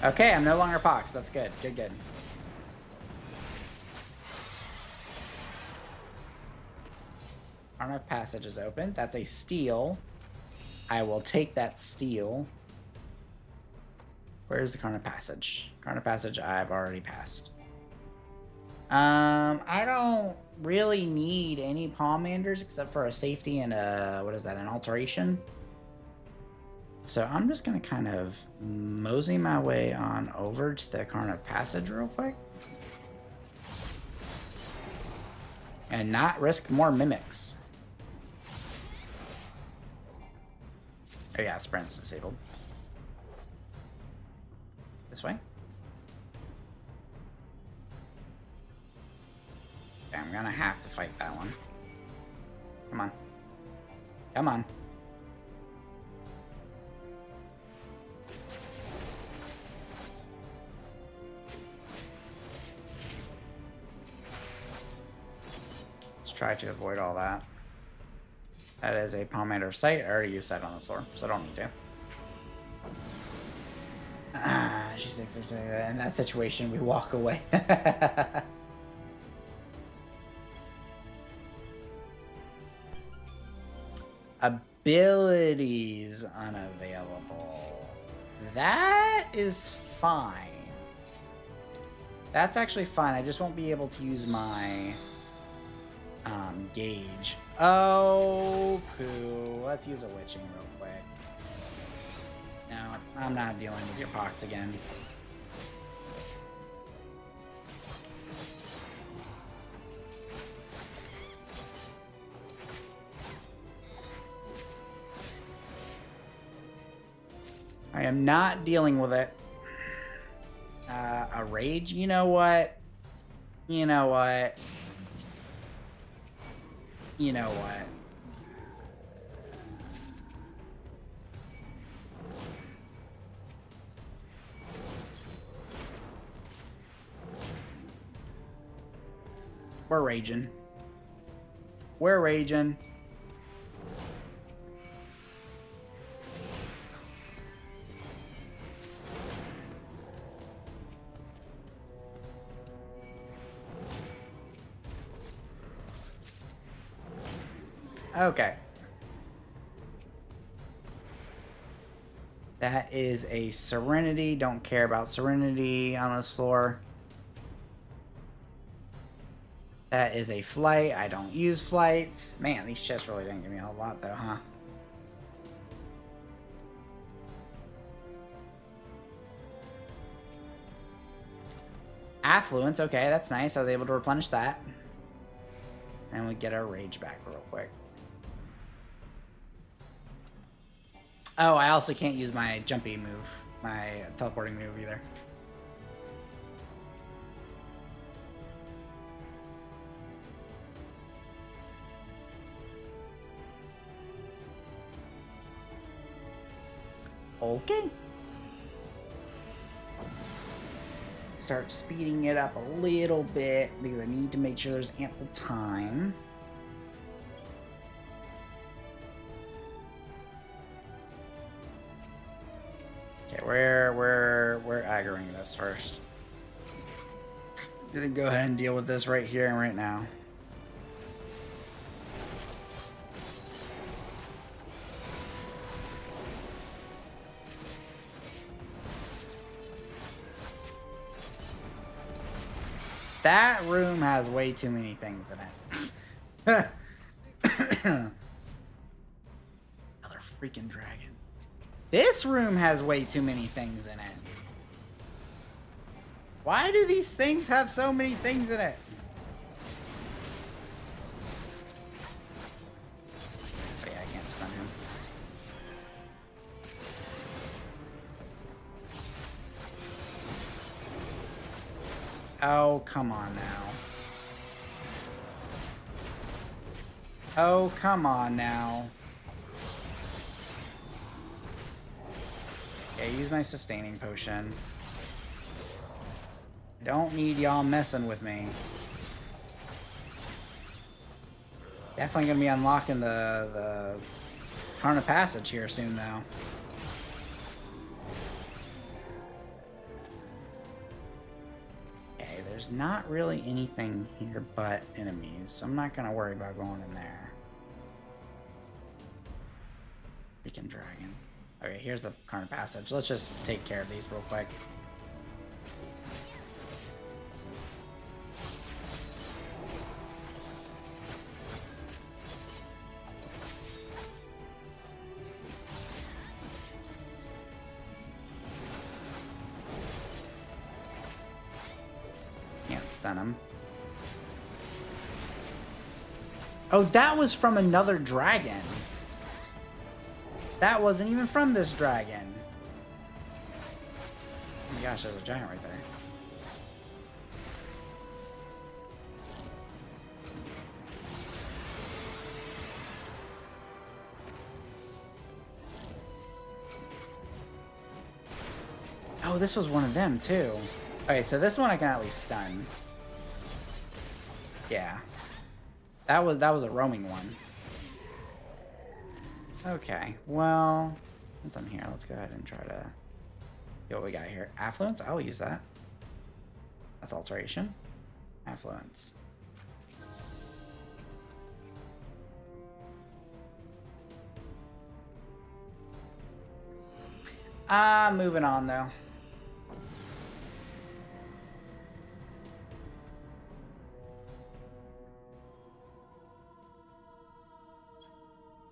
Okay, I'm no longer Pox. That's good. Good, good. Carnival Passage is open. That's a steal. I will take that steal. Where's the Carnival Passage? Carnival Passage I've already passed. I don't really need any Palmanders except for a safety and a, what is that, an alteration? So I'm just gonna kind of mosey my way on over to the Carnival Passage real quick. And not risk more mimics. Oh yeah, sprint's disabled. This way? Okay, I'm gonna have to fight that one. Come on. Come on. Let's try to avoid all that. That is a Pomander of Sight. I already used that on the floor, so I don't need to. She's in that situation, we walk away. Abilities unavailable. That is fine. That's actually fine. I just won't be able to use my gauge. Oh, poo. Let's use a witching real quick. I'm not dealing with your pox again. I am not dealing with it. A rage? You know what? You know what? You know what? We're raging. We're raging. Okay. That is a Serenity. Don't care about Serenity on this floor. That is a Flight. I don't use flights. Man, these chests really didn't give me a whole lot though, huh? Affluence. Okay, that's nice. I was able to replenish that. And we get our rage back real quick. Oh, I also can't use my jumpy move, my teleporting move either. Okay. Start speeding it up a little bit because I need to make sure there's ample time. Okay, we're aggroing this first. Gonna go ahead and deal with this right here and right now. That room has way too many things in it. Another freaking dragon. This room has way too many things in it. Why do these things have so many things in it? Oh, yeah, I can't stun him. Oh, come on now. Oh, come on now. Okay, use my sustaining potion. I don't need y'all messing with me. Definitely gonna be unlocking the Karna Passage here soon, though. Okay, there's not really anything here but enemies, so I'm not gonna worry about going in there. Freaking dragon. Okay, here's the Karna Passage. Let's just take care of these real quick. Can't stun him. Oh, that was from another dragon. That wasn't even from this dragon. Oh my gosh, there's a giant right there. Oh, this was one of them too. Okay, so this one I can at least stun. Yeah. That was a roaming one. Okay, well, since I'm here, let's go ahead and try to see what we got here. Affluence, I'll use that. That's alteration. Affluence. Moving on though.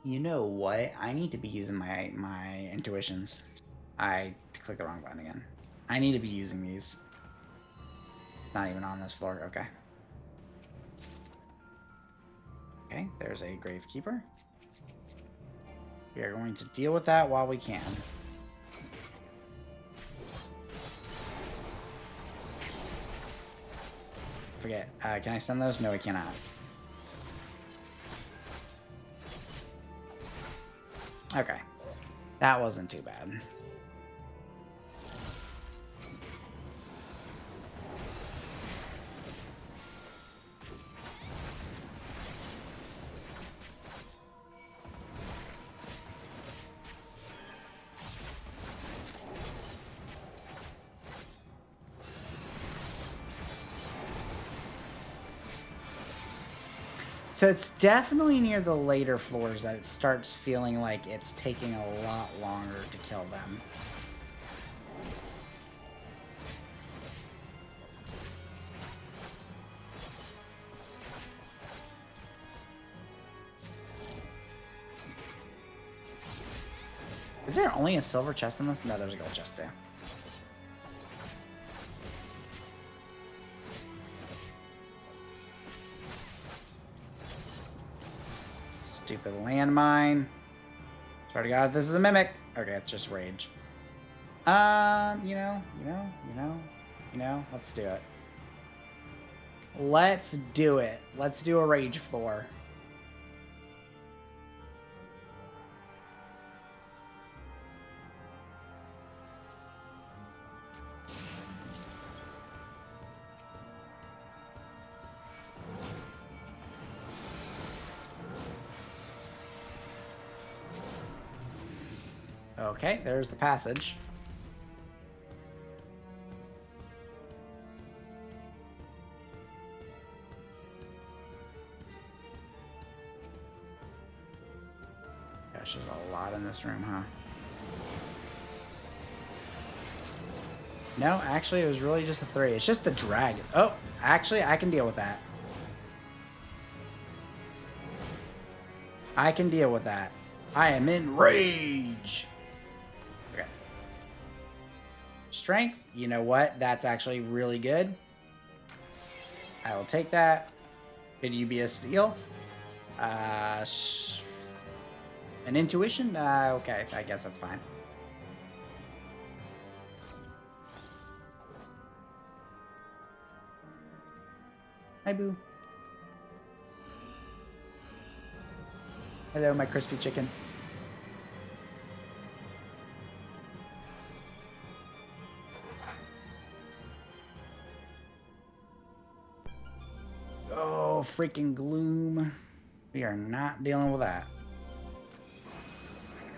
You know what? I need to be using my intuitions. I clicked the wrong button again. I need to be using these. Not even on this floor. Okay. Okay, there's a Gravekeeper. We are going to deal with that while we can. Forget. Can I send those? No, I cannot. Okay. That wasn't too bad. So it's definitely near the later floors that it starts feeling like it's taking a lot longer to kill them. Is there only a silver chest in this? No, there's a gold chest too. Stupid landmine. Swear to God, this is a mimic. Okay, it's just rage. You know, let's do it. Let's do it. Let's do a rage floor. Okay, there's the passage. Gosh, there's a lot in this room, huh? No, actually, it was really just a 3. It's just the dragon. Oh, actually, I can deal with that. I can deal with that. I am in rage. Okay. Strength. You know what? That's actually really good. I will take that. Could you be a steal? An intuition? Okay, I guess that's fine. Hi, Boo. Hello, my crispy chicken. Oh, freaking gloom. We are not dealing with that.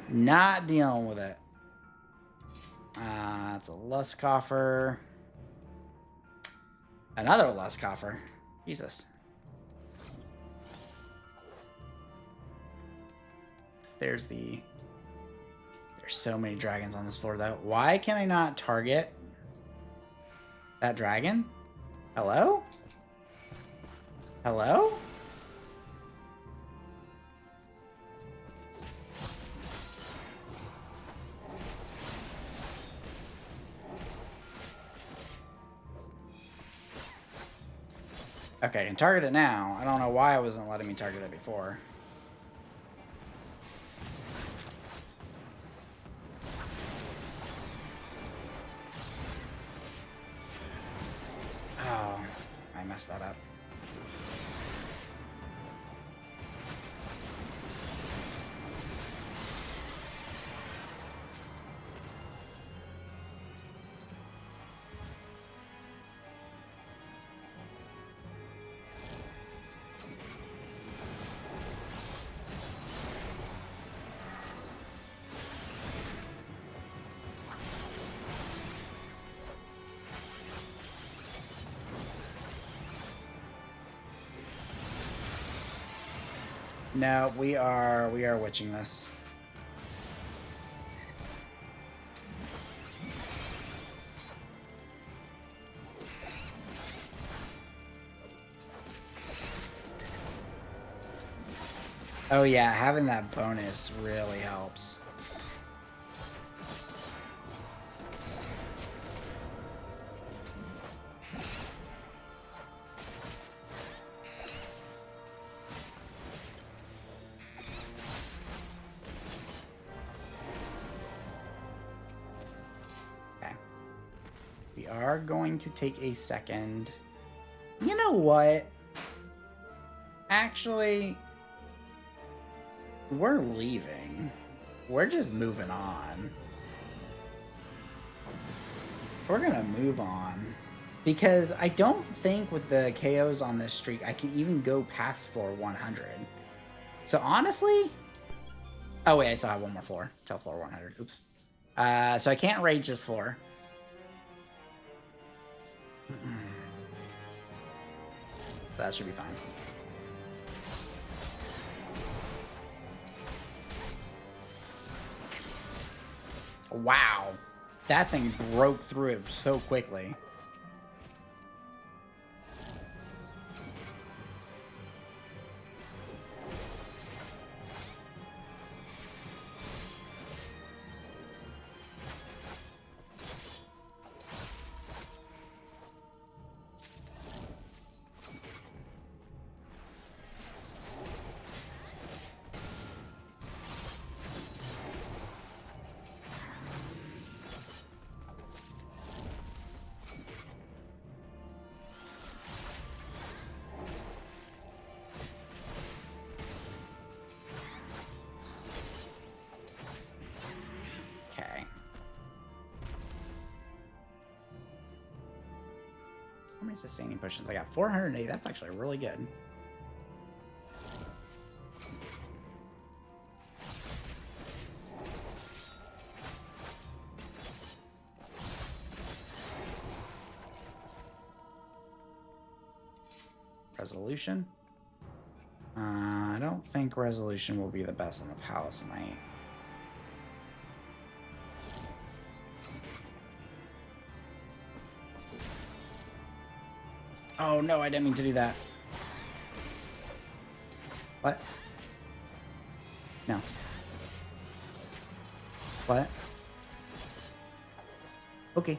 Not dealing with it. It's a lust coffer. Another lust coffer. Jesus. There's so many dragons on this floor, though. Why can I not target that dragon? Hello? Hello? Okay, I can target it now. I don't know why it wasn't letting me target it before. Oh, I messed that up. No, we are witching this. Oh yeah, having that bonus really helps. are going to take a second. You know what? Actually, we're leaving. We're just moving on. We're gonna move on. Because I don't think with the KOs on this streak, I can even go past floor 100. So honestly... Oh wait, I still have one more floor. Till floor 100. Oops. So I can't rage this floor. That should be fine. Wow. That thing broke through it so quickly. How many sustaining potions? I got 408. That's actually really good. Resolution? I don't think resolution will be the best on the Palace Knight. Oh no, I didn't mean to do that. What? No. What? Okay.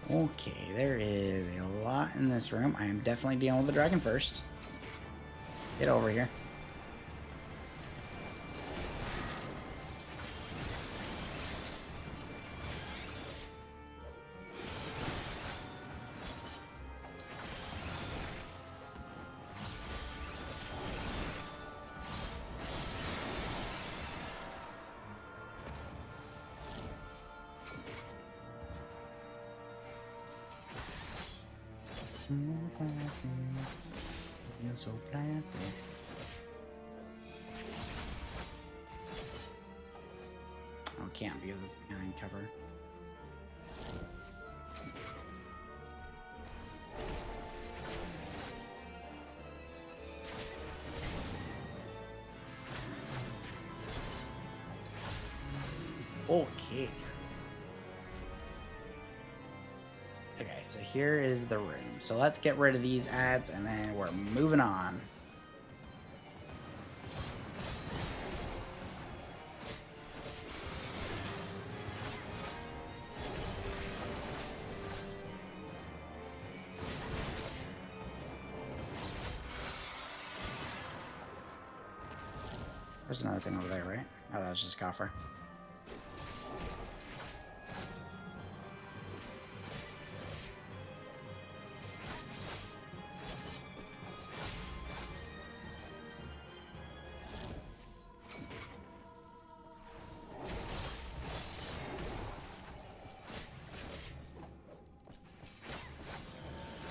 Okay, there is a lot in this room. I am definitely dealing with the dragon first. Get over here. So plastic. Oh, can't view this behind cover. Okay. Okay, so here is the room. So let's get rid of these ads and then we're moving on. There's another thing over there, right? Oh, that was just coffer.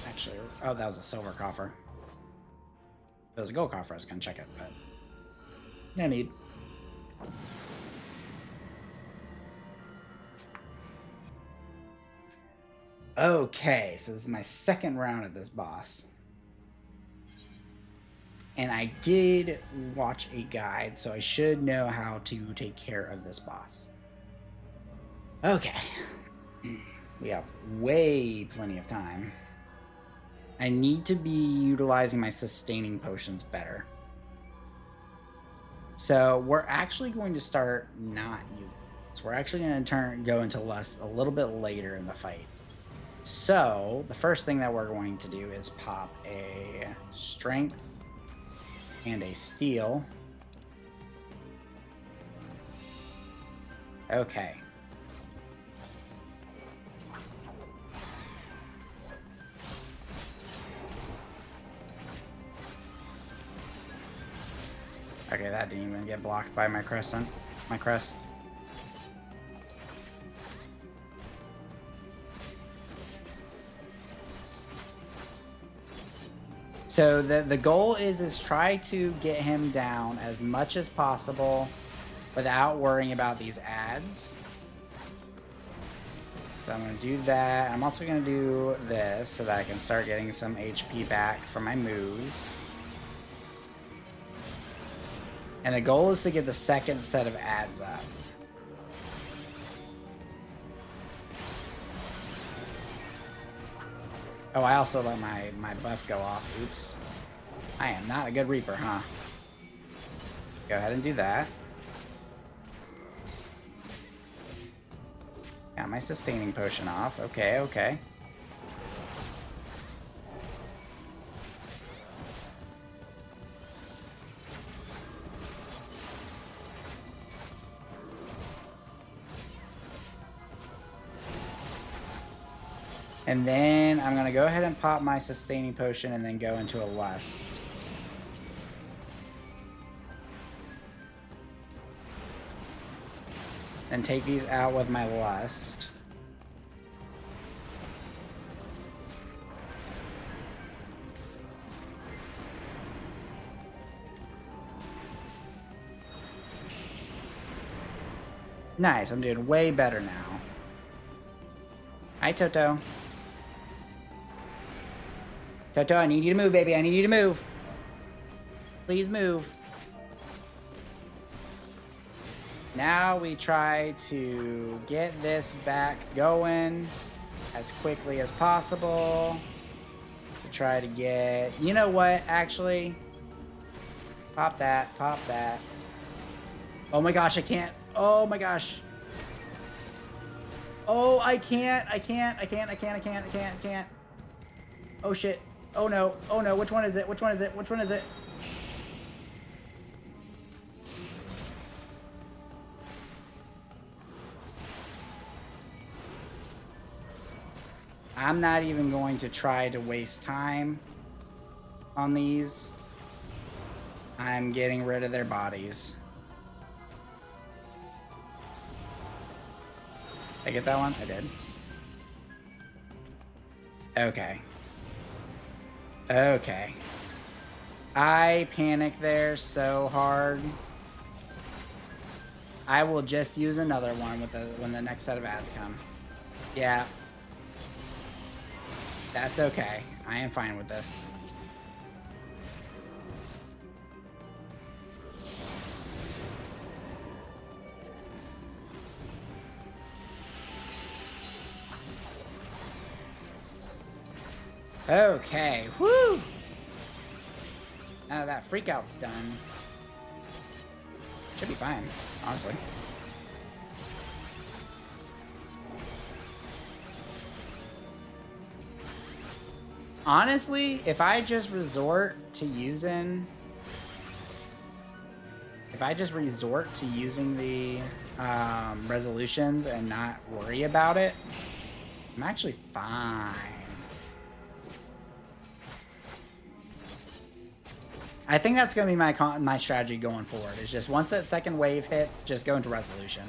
Actually, oh, that was a silver coffer. If it was a gold coffer, I was gonna check it, but no need. Okay, so this is my second round at this boss. And I did watch a guide, so I should know how to take care of this boss. Okay. We have plenty of time. I need to be utilizing my sustaining potions better. So we're actually going to start not using So we're actually going to go into lust a little bit later in the fight. So the first thing that we're going to do is pop a strength and a steel. Okay. Okay, that didn't even get blocked by my crescent. My crest. So the goal is try to get him down as much as possible without worrying about these ads. So I'm going to do that. I'm also going to do this so that I can start getting some HP back from my moves. And the goal is to get the second set of ads up. Oh, I also let my buff go off. Oops. I am not a good Reaper, huh? Go ahead and do that. Got my sustaining potion off. Okay, okay. And then I'm going to go ahead and pop my sustaining potion and then go into a lust. And take these out with my lust. Nice, I'm doing way better now. Hi, Toto. Toto, I need you to move, baby. I need you to move. Please move. Now we try to get this back going as quickly as possible. To try to get... You know what, actually? Pop that, pop that. Oh my gosh, I can't. Oh my gosh. Oh, I can't. I can't. Oh shit. Oh no. Oh no. Which one is it? Which one is it? Which one is it? I'm not even going to try to waste time on these. I'm getting rid of their bodies. Did I get that one? I did. Okay. Okay. I panicked there so hard. I will just use another one with when the next set of ads come. Yeah. That's okay. I am fine with this. Okay, whoo! Now that freakout's done. Should be fine, honestly. Honestly, if I just resort to using... If I just resort to using the resolutions and not worry about it, I'm actually fine. I think that's going to be my strategy going forward. Is just once that second wave hits, just go into resolution.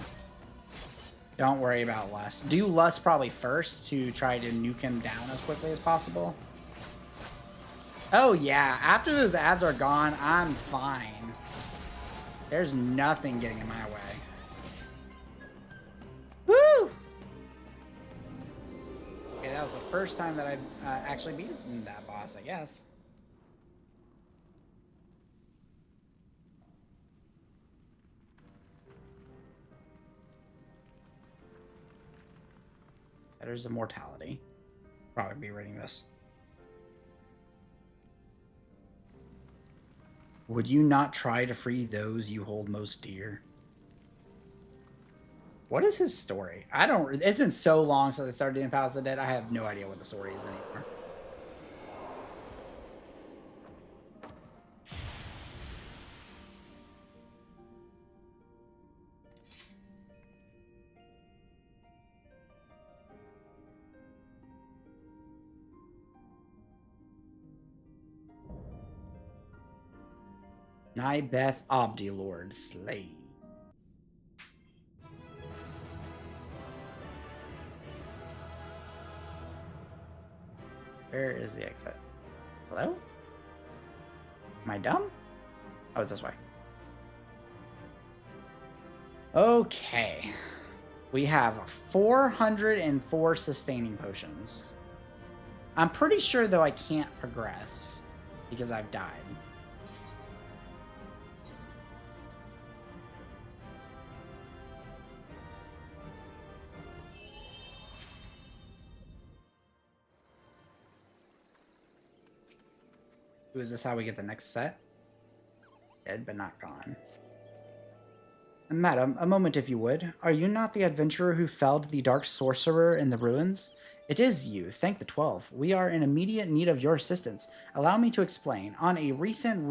Don't worry about lust. Do lust probably first to try to nuke him down as quickly as possible. Oh yeah, after those ads are gone, I'm fine. There's nothing getting in my way. Woo! Okay, that was the first time that I've actually beaten that boss, I guess. There's immortality. Probably be reading this. Would you not try to free those you hold most dear? What is his story? I don't. It's been so long since I started doing Palace of the Dead. I have no idea what the story is anymore. Nybeth Obdilord Slay. Where is the exit? Hello? Am I dumb? Oh, it's this way. Okay. We have 404 sustaining potions. I'm pretty sure, though, I can't progress because I've died. Is this how we get the next set? Dead but not gone. Madam, a moment if you would. Are you not the adventurer who felled the dark sorcerer in the ruins? It is you, thank the 12. We are in immediate need of your assistance. Allow me to explain. On a recent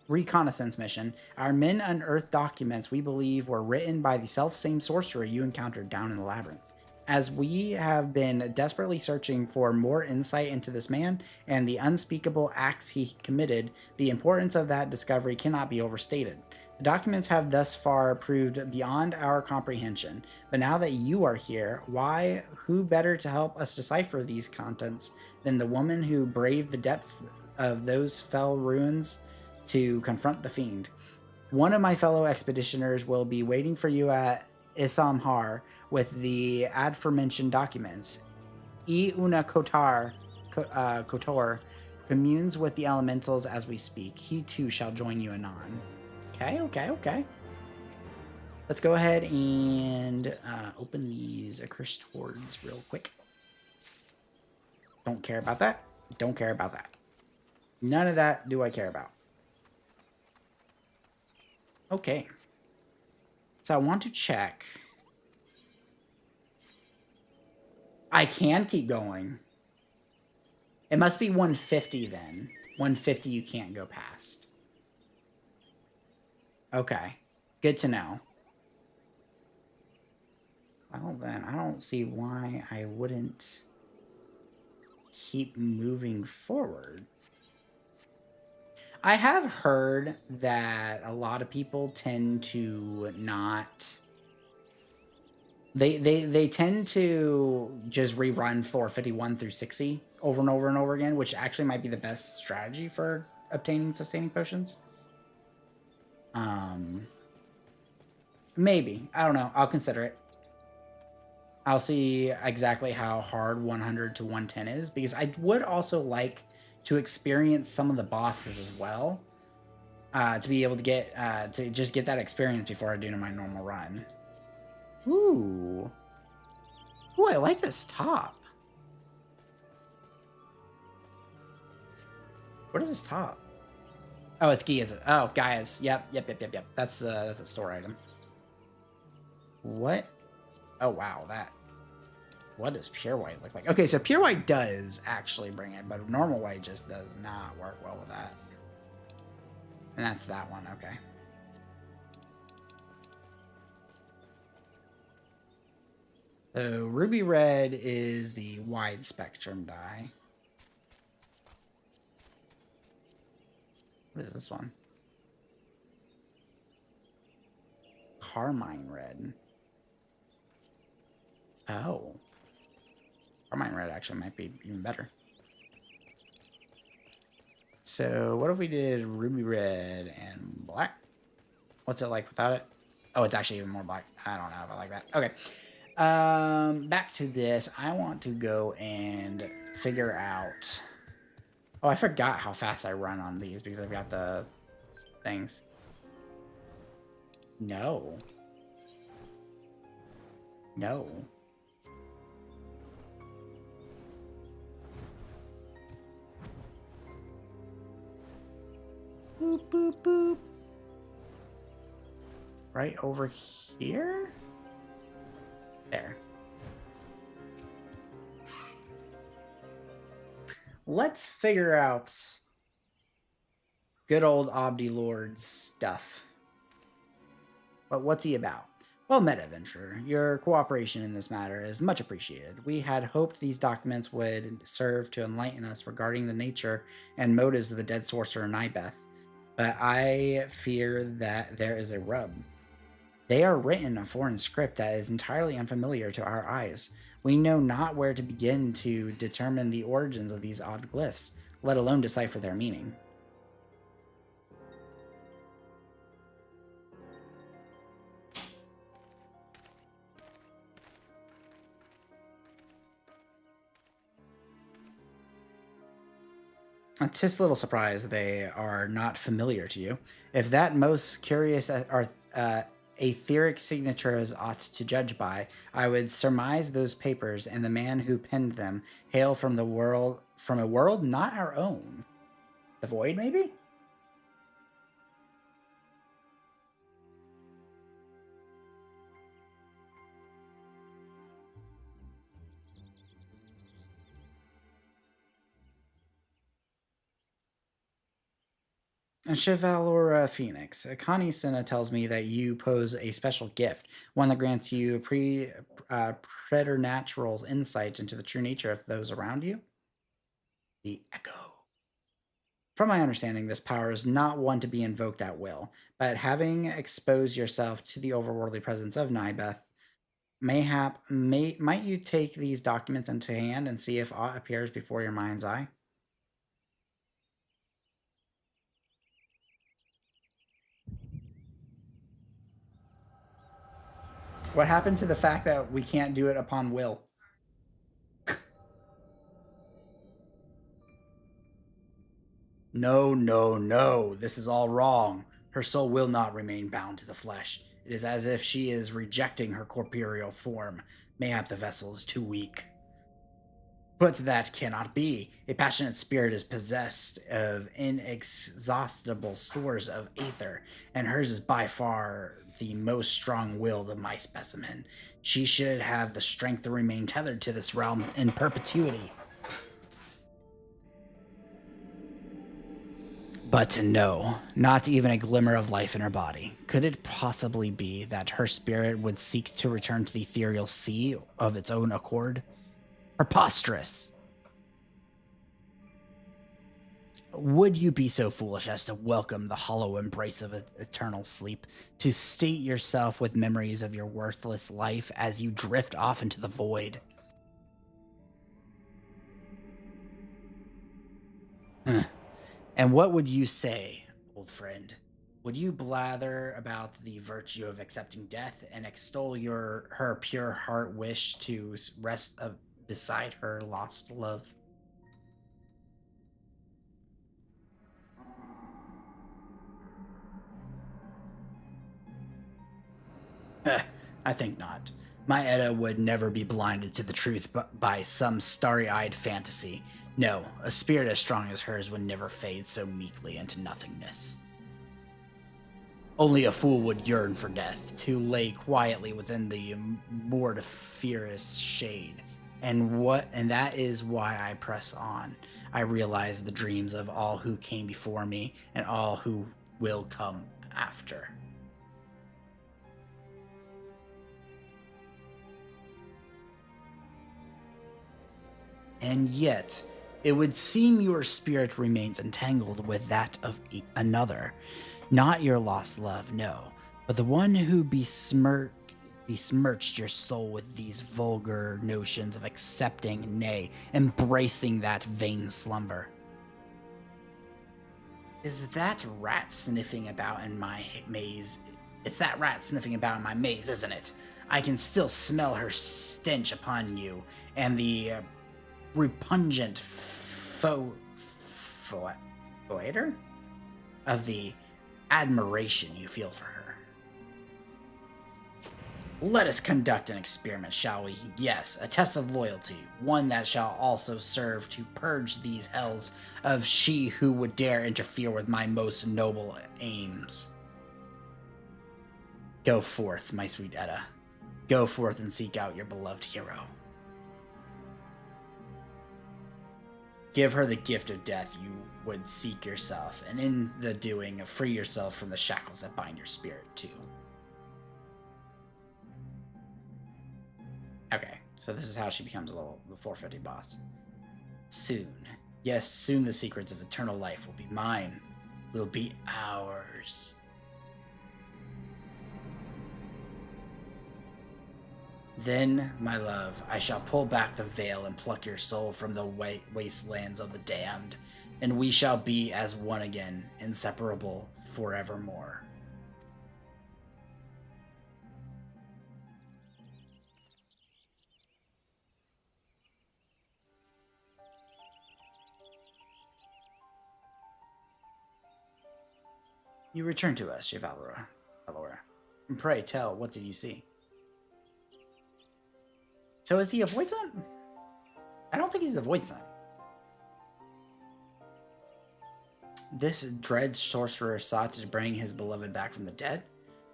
reconnaissance mission, our men unearthed documents we believe were written by the self-same sorcerer you encountered down in the labyrinth. As we have been desperately searching for more insight into this man and the unspeakable acts he committed, the importance of that discovery cannot be overstated. The documents have thus far proved beyond our comprehension, but now that you are here, who better to help us decipher these contents than the woman who braved the depths of those fell ruins to confront the fiend? One of my fellow expeditioners will be waiting for you at Isamhar with the aforementioned documents. Una Kotor communes with the elementals as we speak. He too shall join you anon. Okay. Let's go ahead and open these accursed hordes real quick. Don't care about that. Don't care about that. None of that do I care about. Okay. So I want to check. I can keep going. It must be 150 then. 150 you can't go past. Okay. Good to know. Well then, I don't see why I wouldn't keep moving forward. I have heard that a lot of people tend to not... They tend to just rerun floor 51 through 60 over and over and over again, which actually might be the best strategy for obtaining sustaining potions. Maybe. I don't know. I'll consider it. I'll see exactly how hard 100 to 110 is, because I would also like to experience some of the bosses as well, to be able to get to just get that experience before I do my normal run. Ooh, I like this top. What is this top? Oh, it's Gaia's. Oh, Gaia's. Yep. That's a store item. What? Oh wow, that. What does pure white look like? Okay, so pure white does actually bring it, but normal white just does not work well with that. And that's that one. Okay. So ruby red is the wide spectrum dye. What is this one? Carmine red. Oh. Carmine red actually might be even better. So what if we did ruby red and black? What's it like without it? Oh, it's actually even more black. I don't know if I like that. Okay. Back to this. I want to go and figure out... Oh, I forgot how fast I run on these because I've got the things. No. Boop, boop, boop. Right over here? There. Let's figure out good old Obdi Lord's stuff. But what's he about? Well met, adventurer. Your cooperation in this matter is much appreciated. We had hoped these documents would serve to enlighten us regarding the nature and motives of the dead sorcerer Nybeth, but I fear that there is a rub. They are written in a foreign script that is entirely unfamiliar to our eyes. We know not where to begin to determine the origins of these odd glyphs, let alone decipher their meaning. Tis a little surprised they are not familiar to you. If that most curious etheric signatures ought to judge by, I would surmise those papers and the man who penned them hail from a world not our own. The void, maybe? Chevalora Phoenix, Connie Senna tells me that you pose a special gift, one that grants you preternatural insight into the true nature of those around you. The Echo. From my understanding, this power is not one to be invoked at will, but having exposed yourself to the overworldly presence of Nybeth, might you take these documents into hand and see if aught appears before your mind's eye? What happened to the fact that we can't do it upon will? No, no, no. This is all wrong. Her soul will not remain bound to the flesh. It is as if she is rejecting her corporeal form. Mayhap the vessel is too weak. But that cannot be. A passionate spirit is possessed of inexhaustible stores of aether, and hers is by far the most strong-willed of my specimen. She should have the strength to remain tethered to this realm in perpetuity. But no, not even a glimmer of life in her body. Could it possibly be that her spirit would seek to return to the ethereal sea of its own accord? Preposterous! Would you be so foolish as to welcome the hollow embrace of eternal sleep, to state yourself with memories of your worthless life as you drift off into the void? And what would you say, old friend? Would you blather about the virtue of accepting death and extol her pure heart wish to rest beside her lost love? I think not. My Edda would never be blinded to the truth by some starry-eyed fantasy. No, a spirit as strong as hers would never fade so meekly into nothingness. Only a fool would yearn for death, to lay quietly within the mortiferous shade. And that is why I press on. I realize the dreams of all who came before me and all who will come after. And yet, it would seem your spirit remains entangled with that of another. Not your lost love, no, but the one who besmirched your soul with these vulgar notions of accepting, nay, embracing that vain slumber. Is that rat sniffing about in my maze? It's that rat sniffing about in my maze, isn't it? I can still smell her stench upon you, and the repugnant foetor of the admiration you feel for her. Let us conduct an experiment, shall we? Yes, a test of loyalty, one that shall also serve to purge these hells of she who would dare interfere with my most noble aims. Go forth, my sweet Edda. Go forth and seek out your beloved hero. Give her the gift of death you would seek yourself, and in the doing, free yourself from the shackles that bind your spirit too. Okay, so this is how she becomes the 450 boss. Soon, yes, soon the secrets of eternal life will be mine, will be ours. Then, my love, I shall pull back the veil and pluck your soul from the wastelands of the damned, and we shall be as one again, inseparable forevermore. You return to us, Valora. And pray tell, what did you see? So is he a void son? I don't think he's a void son. This dread sorcerer sought to bring his beloved back from the dead.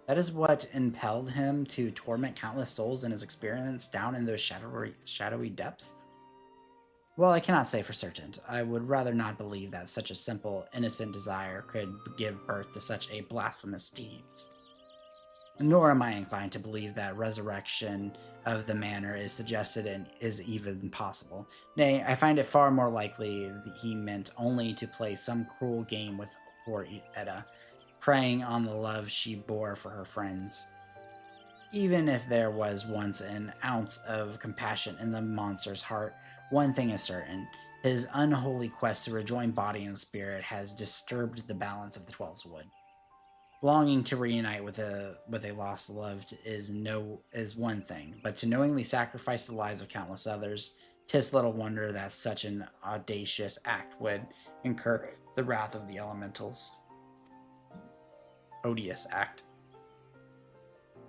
That is what impelled him to torment countless souls in his experiments down in those shadowy depths. Well, I cannot say for certain. I would rather not believe that such a simple, innocent desire could give birth to such a blasphemous deeds. Nor am I inclined to believe that resurrection of the manor is suggested and is even possible. Nay, I find it far more likely that he meant only to play some cruel game with poor Edda, preying on the love she bore for her friends. Even if there was once an ounce of compassion in the monster's heart, one thing is certain. His unholy quest to rejoin body and spirit has disturbed the balance of the 12's wood. Longing to reunite with a lost loved is one thing, but to knowingly sacrifice the lives of countless others, 'tis little wonder that such an audacious act would incur the wrath of the elementals. Odious act.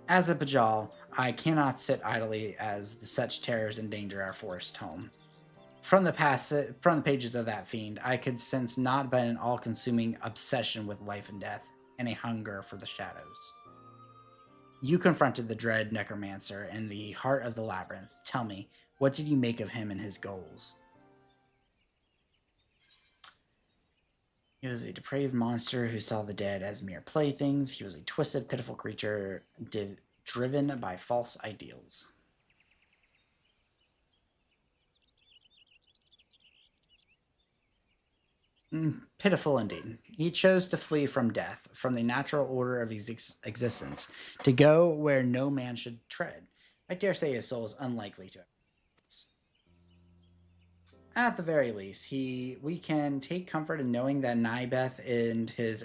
As a Bajal, I cannot sit idly as such terrors endanger our forest home. From the pages of that fiend, I could sense not but an all-consuming obsession with life and death, and a hunger for the shadows. You confronted the dread necromancer in the heart of the labyrinth. Tell me, what did you make of him and his goals? He was a depraved monster who saw the dead as mere playthings. He was a twisted, pitiful creature driven by false ideals. Pitiful indeed. He chose to flee from death, from the natural order of his existence, to go where no man should tread. I dare say his soul is unlikely to. At the very least, we can take comfort in knowing that Nibeth and his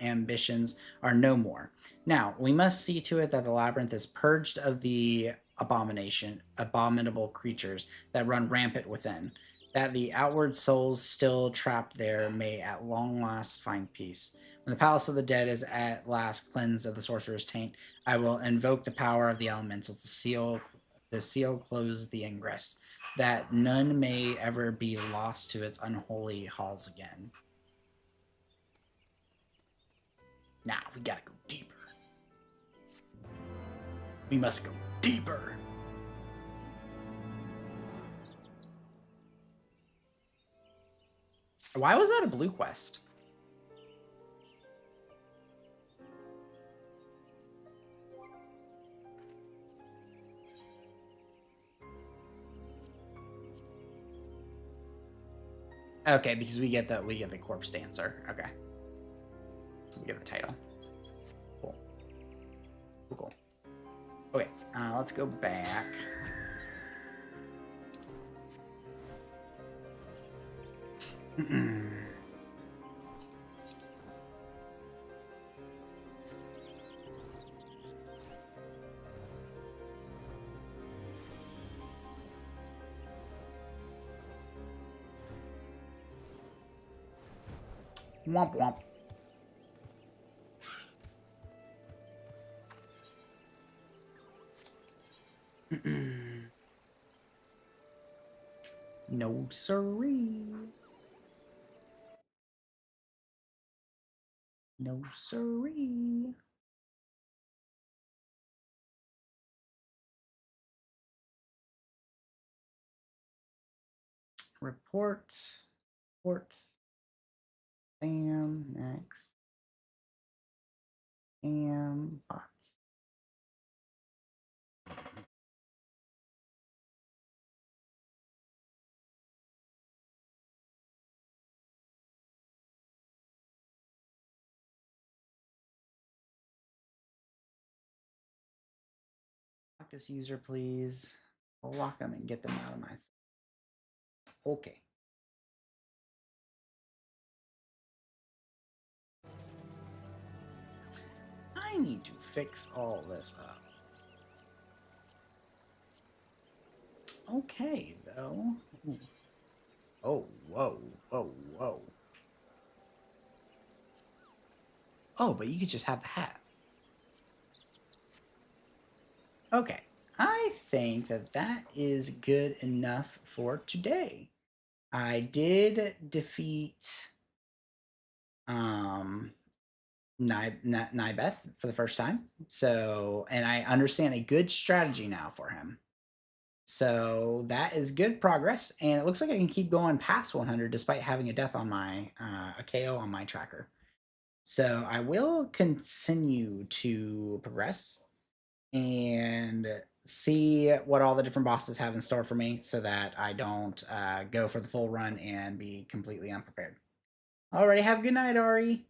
ambitions are no more. Now, we must see to it that the labyrinth is purged of the abominable creatures that run rampant within, that the outward souls still trapped there may at long last find peace. When the palace of the dead is at last cleansed of the sorcerer's taint, I will invoke the power of the elementals to seal close the ingress, that none may ever be lost to its unholy halls again. Now, we gotta go deeper. We must go deeper. Why was that a blue quest? Okay, because we get the corpse dancer. Okay. We get the title. Cool. Cool. Okay, let's go back. Womp womp. No siree. No siree. report, report, spam, next, spam, bots. Lock this user, please. I'll lock them and get them out of my. Okay. I need to fix all this up. Okay, though. Ooh. Oh, whoa, whoa, whoa. Oh, but you could just have the hat. Okay. I think that that is good enough for today. I did defeat um Nibeth for the first time. So, and I understand a good strategy now for him. So that is good progress, and it looks like I can keep going past 100 despite having a death on my a KO on my tracker. So I will continue to progress and see what all the different bosses have in store for me, so that I don't go for the full run and be completely unprepared. Alrighty, have a good night, Ari.